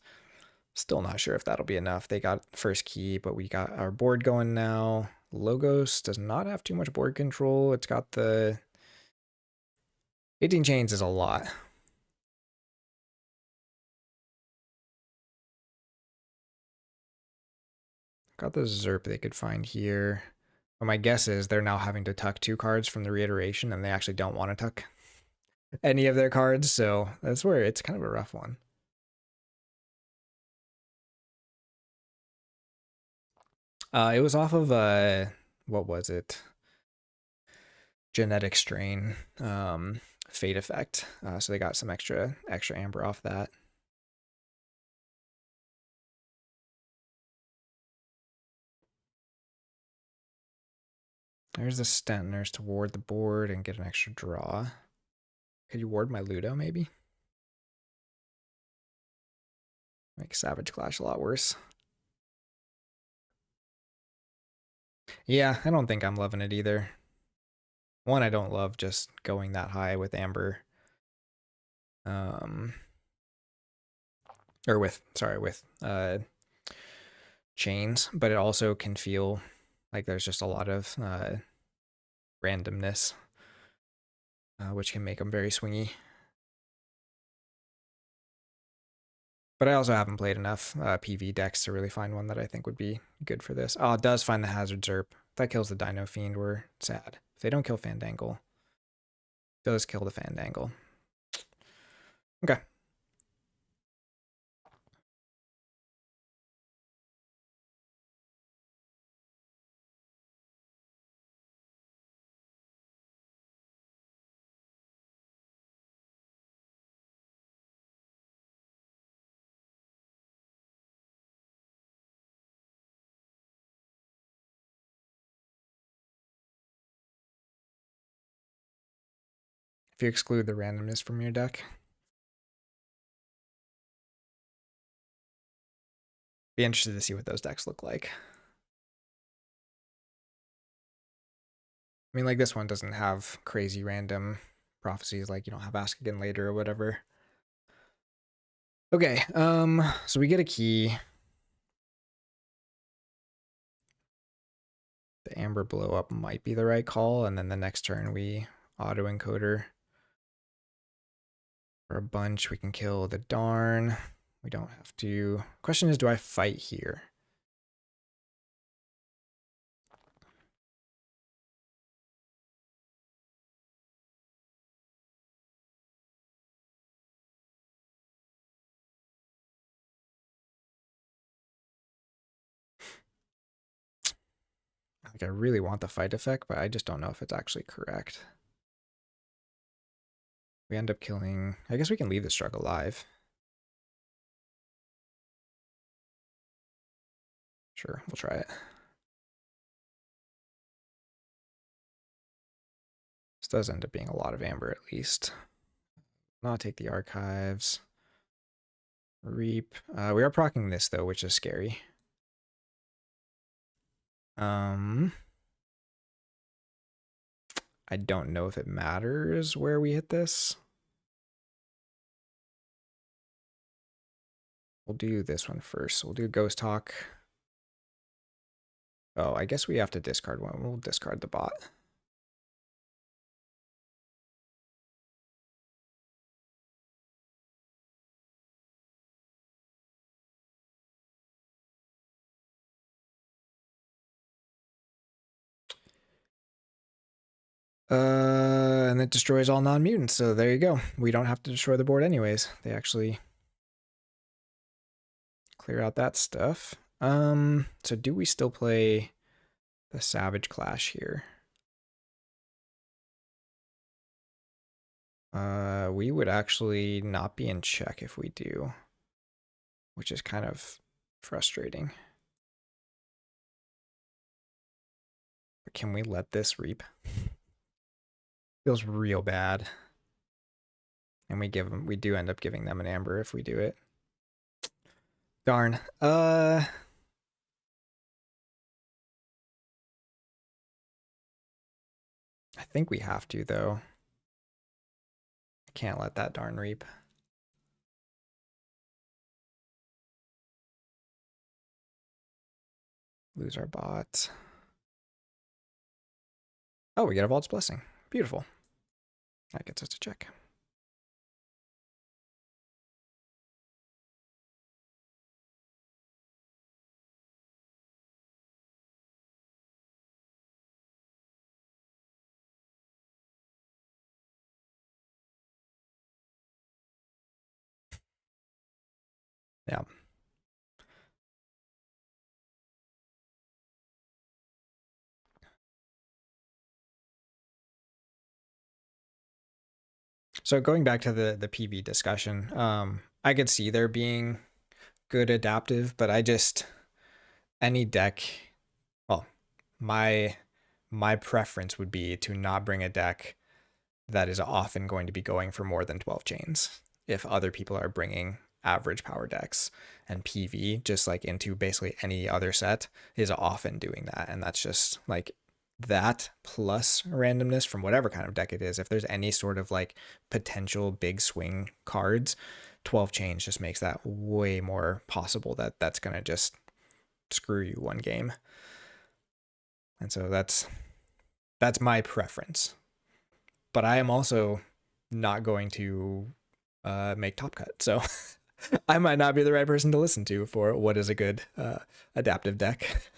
Still not sure if that'll be enough. They got first key, but we got our board going now. Logos does not have too much board control. It's got the 18 chains is a lot. Got the Zerp they could find here. But my guess is they're now having to tuck 2 cards from the reiteration, and they actually don't want to tuck any of their cards, so that's where it's kind of a rough one. It was off of what was it? Genetic strain, fate effect. So they got some extra amber off that. There's the Stentoners to ward the board and get an extra draw. Could you ward my Ludo, maybe? Make Savage Clash a lot worse. Yeah, I don't think I'm loving it either. One, I don't love just going that high with Amber. Or with chains, but it also can feel like there's just a lot of randomness, which can make them very swingy. But I also haven't played enough PV decks to really find one that I think would be good for this. Oh, it does find the Hazard Zerp. That kills the Dino Fiend. We're sad. If they don't kill Fandangle, it does kill the Fandangle. Okay. If you exclude the randomness from your deck, be interested to see what those decks look like. I mean, like this one doesn't have crazy random prophecies, like you don't have Ask Again Later or whatever. Okay, so we get a key. The Amber blow up might be the right call, and then the next turn we auto encoder for a bunch. We can kill the darn. We don't have to. Question is, do I fight here? Like I really want the fight effect, but I just don't know if it's actually correct. We end up killing. I guess we can leave the Strug alive. Sure, we'll try it. This does end up being a lot of amber at least. Not take the archives. Reap. We are proccing this though, which is scary. I don't know if it matters where we hit this. We'll do this one first. We'll do Ghost Hawk. Oh, I guess we have to discard one. We'll discard the bot. And it destroys all non-mutants, so there you go. We don't have to destroy the board anyways. They actually clear out that stuff. So do we still play the Savage Clash here? We would actually not be in check if we do, which is kind of frustrating. But can we let this reap? Feels real bad. And we do end up giving them an amber if we do it. Darn. I think we have to, though. I can't let that darn reap. Lose our bot. Oh, we get a Vault's Blessing. Beautiful. That gets us to check. Yeah. So going back to the PV discussion, I could see there being good adaptive, but any deck, well, my preference would be to not bring a deck that is often going to be going for more than 12 chains if other people are bringing average power decks, and PV, just like into basically any other set, is often doing that. And that's just like that plus randomness from whatever kind of deck it is. If there's any sort of like potential big swing cards, 12 chains just makes that way more possible that that's going to just screw you one game. And so that's my preference. But I am also not going to make Top Cut. So I might not be the right person to listen to for what is a good adaptive deck.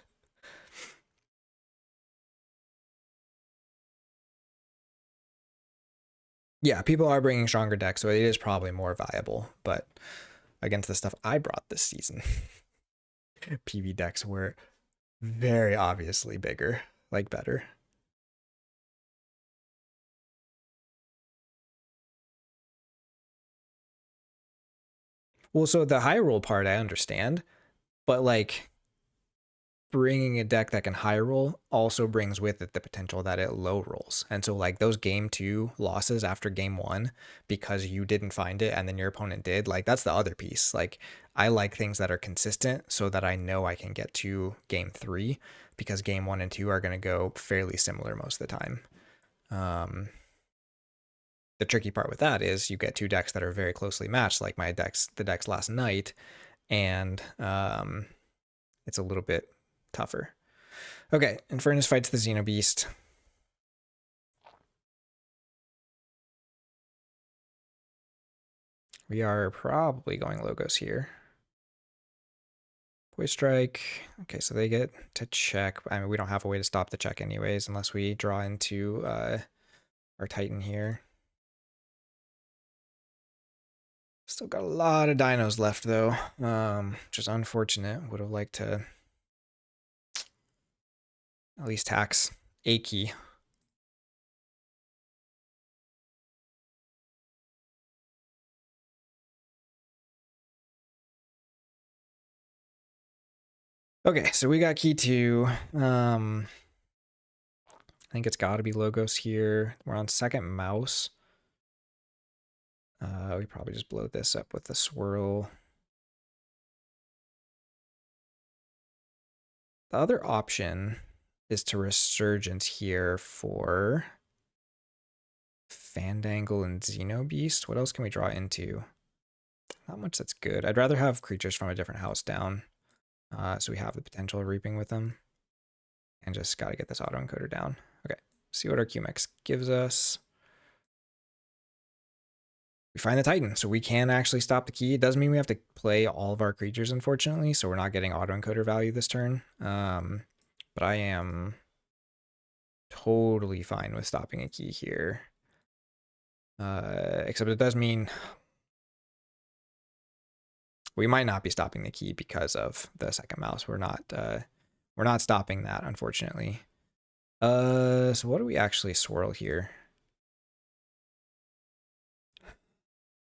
Yeah, people are bringing stronger decks, so it is probably more viable. But against the stuff I brought this season, PV decks were very obviously bigger, like better. Well, so the high roll part I understand, but like bringing a deck that can high roll also brings with it the potential that it low rolls. And so like those game 2 losses after game 1 because you didn't find it and then your opponent did, like that's the other piece. Like I like things that are consistent so that I know I can get to game 3 because game 1 and 2 are going to go fairly similar most of the time. The tricky part with that is you get two decks that are very closely matched, like the decks last night, and it's a little bit tougher. Okay, Infernus fights the Xenobeast. We are probably going Logos here. Poise Strike. Okay, so they get to check. I mean, we don't have a way to stop the check anyways, unless we draw into our Titan here. Still got a lot of dinos left, though, which is unfortunate. Would have liked to at least tax a key. Okay, so we got key 2. I think it's got to be Logos here. We're on second mouse. We probably just blow this up with the swirl. The other option is to Resurgence here for Fandangle and Xenobeast. What else can we draw into? Not much that's good. I'd rather have creatures from a different house down. So we have the potential of reaping with them. And just got to get this autoencoder down. Okay, see what our QMX gives us. We find the Titan, so we can actually stop the key. It doesn't mean we have to play all of our creatures, unfortunately, so we're not getting autoencoder value this turn. But I am totally fine with stopping a key here. Except it does mean we might not be stopping the key because of the second mouse. We're not stopping that, unfortunately. So what do we actually swirl here?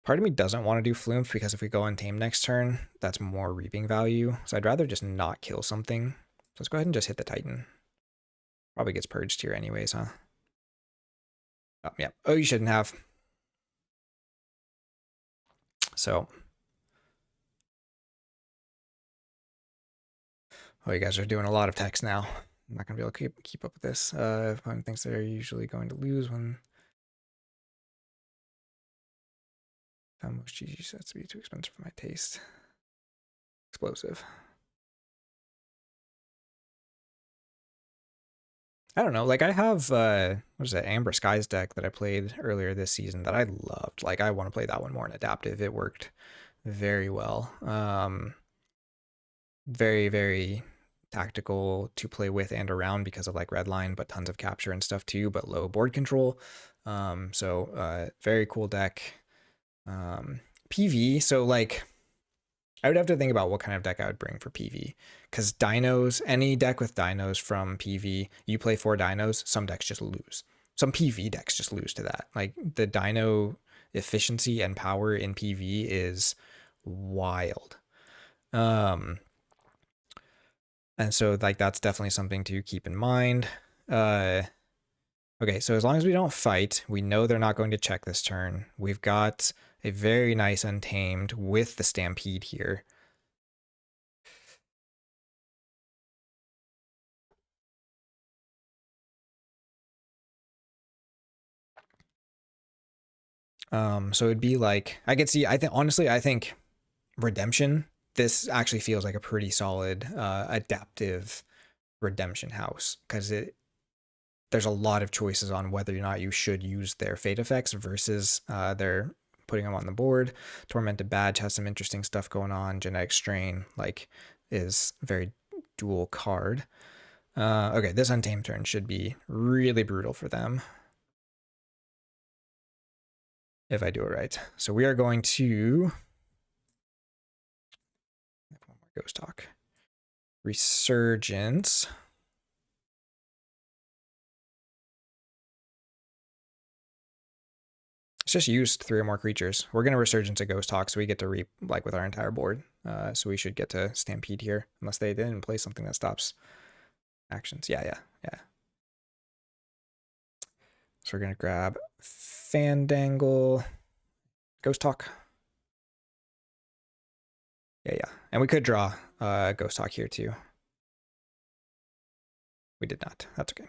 Part of me doesn't want to do Flume because if we go Untame next turn, that's more reaping value. So I'd rather just not kill something. So let's go ahead and just hit the Titan. Probably gets purged here anyways, huh? Oh, yeah. Oh, you shouldn't have. So. Oh, you guys are doing a lot of text now. I'm not going to be able to keep up with this. Opponent thinks they're usually going to lose when found most GG sets to be too expensive for my taste. Explosive. I don't know. Like I have, what is that, Amber Skies deck that I played earlier this season that I loved. Like I want to play that one more in adaptive. It worked very well. Very, very tactical to play with and around because of like red line, but tons of capture and stuff too, but low board control. Very cool deck. PV, so like I would have to think about what kind of deck I would bring for PV, because dinos, any deck with dinos from PV, you play 4 dinos, some decks just lose. Some PV decks just lose to that. Like the dino efficiency and power in PV is wild. And so like that's definitely something to keep in mind. Okay, so as long as we don't fight, we know they're not going to check this turn. We've got a very nice Untamed with the Stampede here. So it'd be like, I could see, honestly, I think Redemption, this actually feels like a pretty solid adaptive Redemption house, because there's a lot of choices on whether or not you should use their fate effects versus their putting them on the board. Tormented Badge has some interesting stuff going on. Genetic Strain, like, is very dual card. Okay, this Untamed turn should be really brutal for them if I do it right. So we are going to one more Ghost Talk. Resurgence. It's just used 3 or more creatures. We're going to Resurgence a Ghost Talk, so we get to reap like with our entire board. So we should get to Stampede here, unless they didn't play something that stops actions. Yeah. So we're going to grab Fandangle, Ghost Talk. Yeah. And we could draw Ghost Talk here too. We did not. That's okay.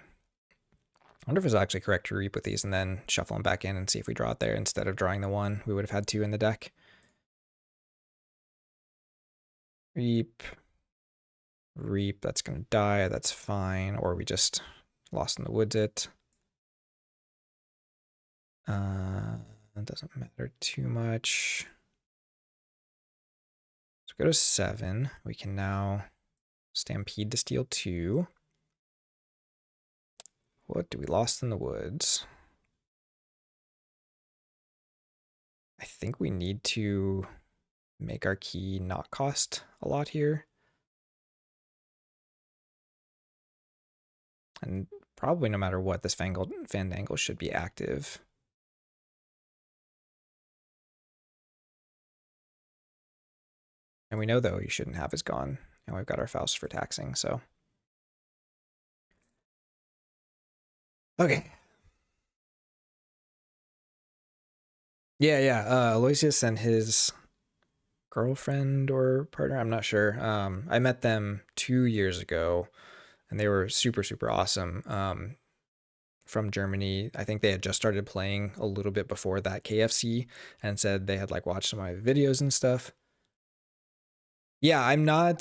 I wonder if it's actually correct to reap with these and then shuffle them back in and see if we draw it there instead of drawing the 1. We would have had 2 in the deck. Reap. That's going to die. That's fine. Or we just Lost in the Woods it. It doesn't matter too much. So go to 7. We can now Stampede to steal 2. What do we Lost in the Woods? I think we need to make our key not cost a lot here. And probably no matter what, this Fandangle should be active. And we know, though, you shouldn't have is gone. And we've got our Faust for taxing, so. Okay. Yeah. Aloisius and his girlfriend or partner, I'm not sure. I met them 2 years ago, and they were super, super awesome. from Germany. I think they had just started playing a little bit before that KFC and said they had like watched some of my videos and stuff. Yeah, I'm not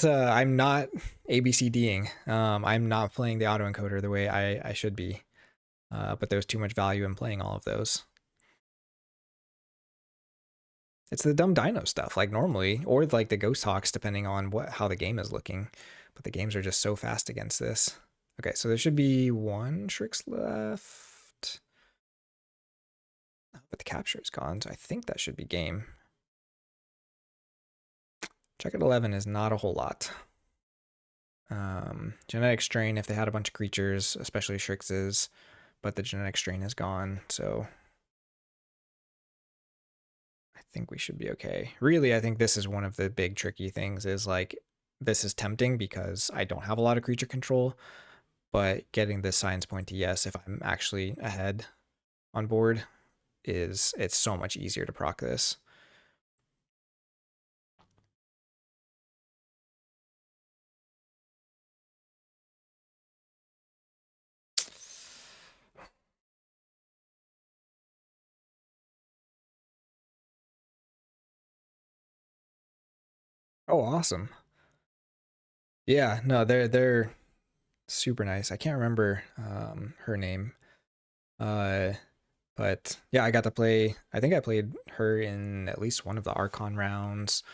ABCDing. I'm not playing the autoencoder the way I should be. But there's too much value in playing all of those. It's the dumb dino stuff, like normally, or like the ghost hawks, depending on how the game is looking. But the games are just so fast against this. Okay, so there should be one Shrix left. But the capture is gone, so I think that should be game. Check at 11 is not a whole lot. Genetic strain, if they had a bunch of creatures, especially Shrix's, but the genetic strain is gone, so I think we should be okay. Really, I think this is one of the big tricky things is like, this is tempting because I don't have a lot of creature control, but getting the science point to yes if I'm actually ahead on board it's so much easier to proc this. Oh, awesome. Yeah, no, they're super nice. I can't remember her name. Uh but yeah, I got to play, I think I played her in at least one of the Archon rounds.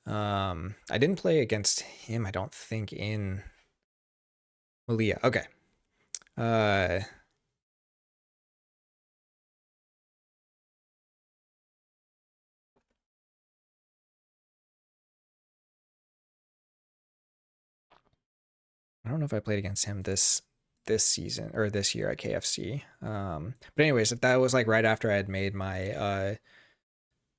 I didn't play against him, I don't think, in Malia. Okay. Uh I don't know if I played against him this season or this year at KFC. But anyways, that was like right after I had made my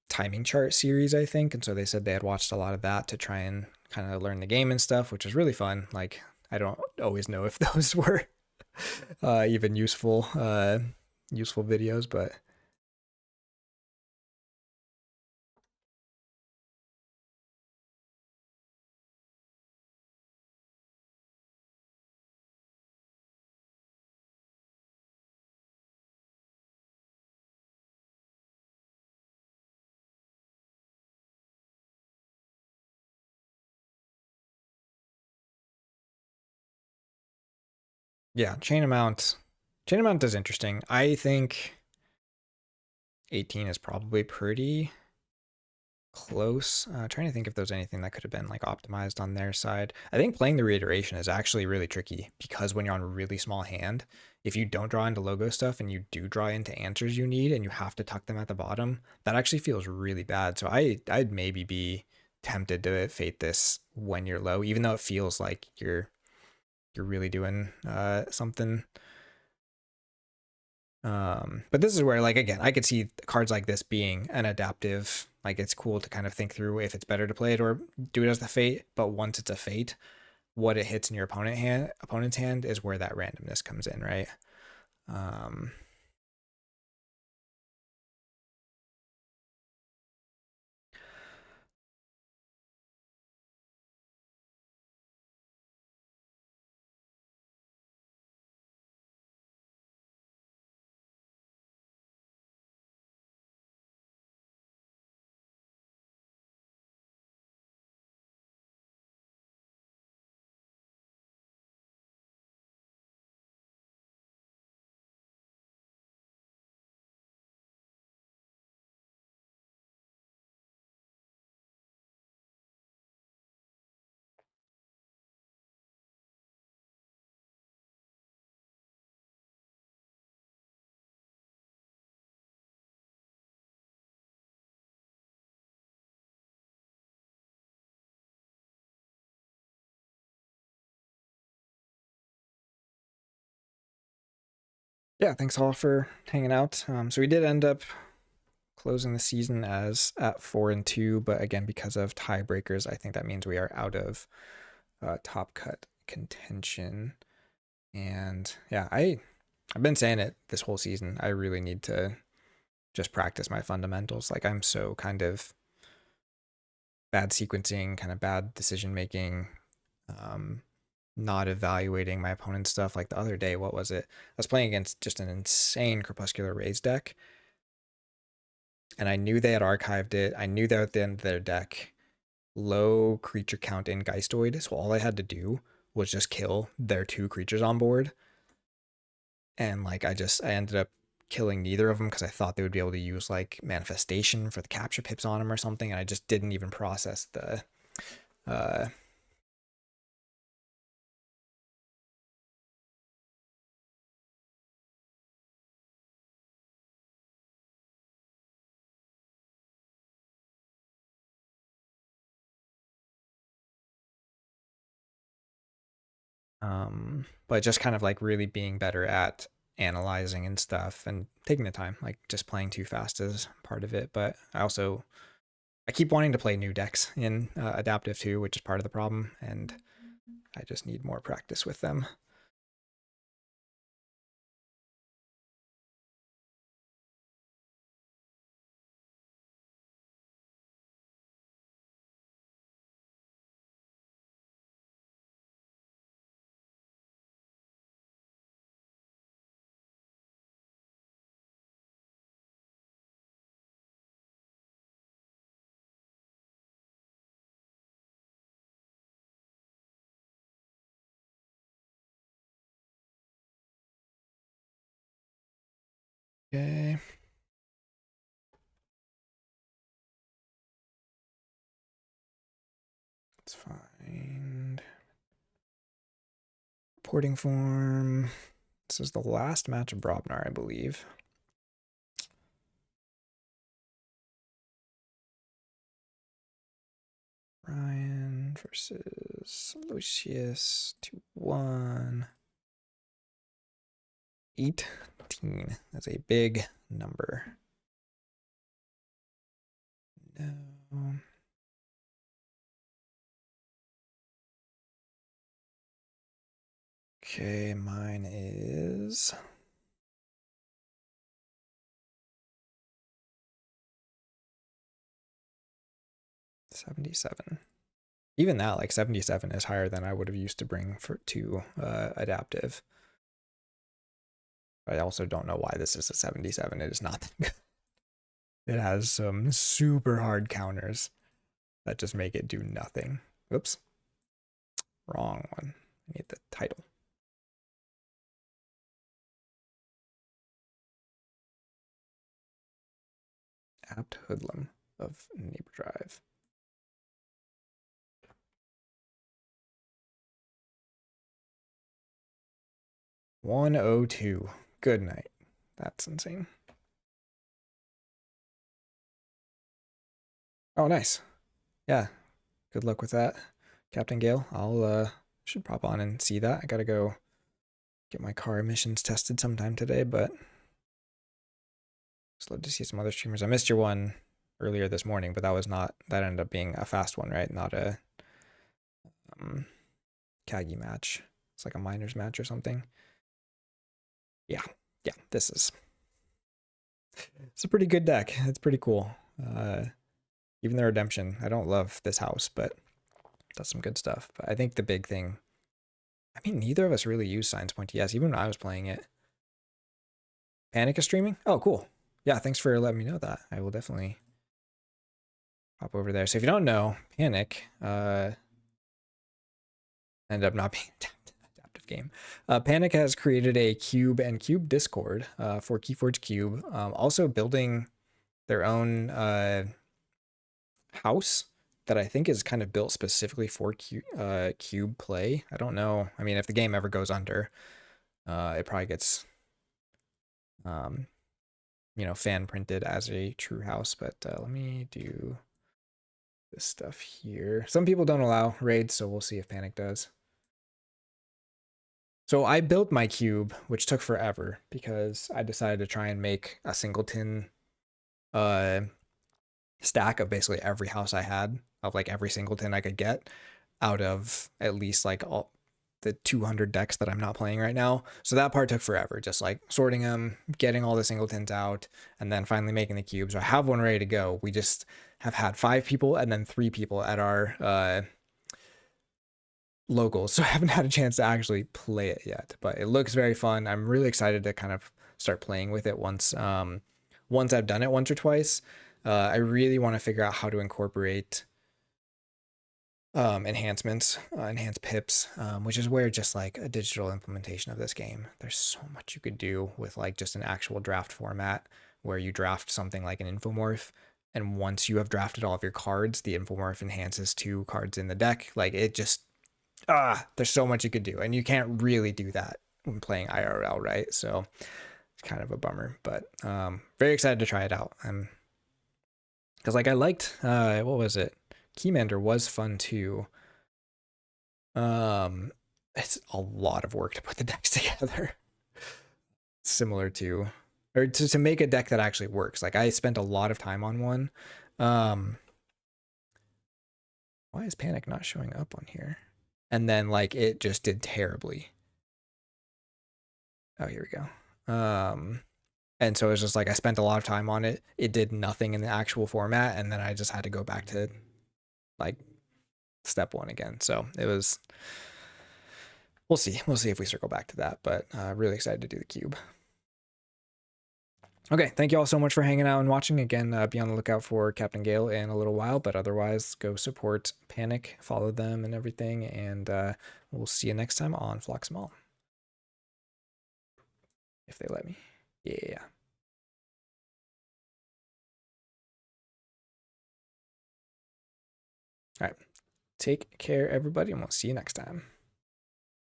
timing chart series, I think, and so they said they had watched a lot of that to try and kind of learn the game and stuff, which was really fun. Like I don't always know if those were even useful videos, but yeah, chain amount is interesting. I think 18 is probably pretty close. Trying to think if there's anything that could have been like optimized on their side. I think playing the reiteration is actually really tricky because when you're on a really small hand, if you don't draw into logo stuff and you do draw into answers you need and you have to tuck them at the bottom, that actually feels really bad. So I'd maybe be tempted to fate this when you're low, even though it feels like you're really doing something. But this is where, like, again, I could see cards like this being an adaptive, like it's cool to kind of think through if it's better to play it or do it as the fate. But once it's a fate, what it hits in your opponent's hand is where that randomness comes in, right? Um, yeah, thanks all for hanging out. So we did end up closing the season as at 4-2, but again, because of tiebreakers, I think that means we are out of top cut contention. And yeah, I've been saying it this whole season. I really need to just practice my fundamentals. Like I'm so kind of bad sequencing, kind of bad decision making, um, not evaluating my opponent's stuff. Like the other day, what was it? I was playing against just an insane Crepuscular Raise deck, and I knew they had archived it. I knew that at the end of their deck, low creature count in Geistoid, so all I had to do was just kill their 2 creatures on board. And like I ended up killing neither of them because I thought they would be able to use like Manifestation for the capture pips on them or something, and I just didn't even process the but just kind of like really being better at analyzing and stuff and taking the time. Like just playing too fast is part of it, but I keep wanting to play new decks in adaptive too, which is part of the problem, and I just need more practice with them. Okay. Let's find reporting form. This is the last match of Brobnar, I believe. Ryan versus Aloisius 2-1. 18. That's a big number. No. Okay, mine is 77. Even that, like 77 is higher than I would have used to bring to adaptive. I also don't know why this is a 77. It is not that good. It has some super hard counters that just make it do nothing. Oops. Wrong one. I need the title. Apt Hoodlum of Neighbor Drive. $102. Good night. That's insane. Oh, nice. Yeah. Good luck with that, Captain Gale. I'll should pop on and see that. I gotta go get my car emissions tested sometime today, but just love to see some other streamers. I missed your one earlier this morning, but that ended up being a fast one, right? Not a KAGI match. It's like a minors match or something. Yeah, it's a pretty good deck. It's pretty cool. Even the redemption, I don't love this house, but that's some good stuff. But I think the big thing, I mean, neither of us really use Science Point TS, even when I was playing it. Panic is streaming? Oh, cool. Yeah, thanks for letting me know that. I will definitely hop over there. So if you don't know, Panic ended up not being adaptive game. Panic has created a Cube and Cube Discord for Keyforge Cube, also building their own house that I think is kind of built specifically for Cube play. I don't know. I mean, if the game ever goes under, it probably gets fan printed as a true house. But let me do this stuff here. Some people don't allow raids, so we'll see if Panic does. So I built my cube, which took forever because I decided to try and make a singleton stack of basically every house I had, of like every singleton I could get out of at least like all the 200 decks that I'm not playing right now. So that part took forever, just like sorting them, getting all the singletons out, and then finally making the cubes. I have one ready to go. We just have had 5 people and then 3 people at our locals, so I haven't had a chance to actually play it yet, but it looks very fun. I'm really excited to kind of start playing with it once I've done it once or twice. I really want to figure out how to incorporate enhancements, enhanced pips, which is where just like a digital implementation of this game, there's so much you could do with like just an actual draft format where you draft something like an infomorph, and once you have drafted all of your cards, the infomorph enhances 2 cards in the deck. Like it just there's so much you could do, and you can't really do that when playing IRL, right? So it's kind of a bummer, but very excited to try it out. Because like I liked what was it? Keymander was fun too. It's a lot of work to put the decks together. Similar to, or to make a deck that actually works. Like I spent a lot of time on one. Why is Panic not showing up on here? And then like it just did terribly. Oh, here we go. And so it's just like I spent a lot of time on it. It did nothing in the actual format, and then I just had to go back to like step 1 again. So it was, we'll see if we circle back to that, but really excited to do the cube. Okay, thank you all so much for hanging out and watching. Again, be on the lookout for Captain Gale in a little while, but otherwise go support Panic, follow them and everything, and we'll see you next time on Phlox'em, if they let me. Yeah. All right. Take care, everybody, and we'll see you next time.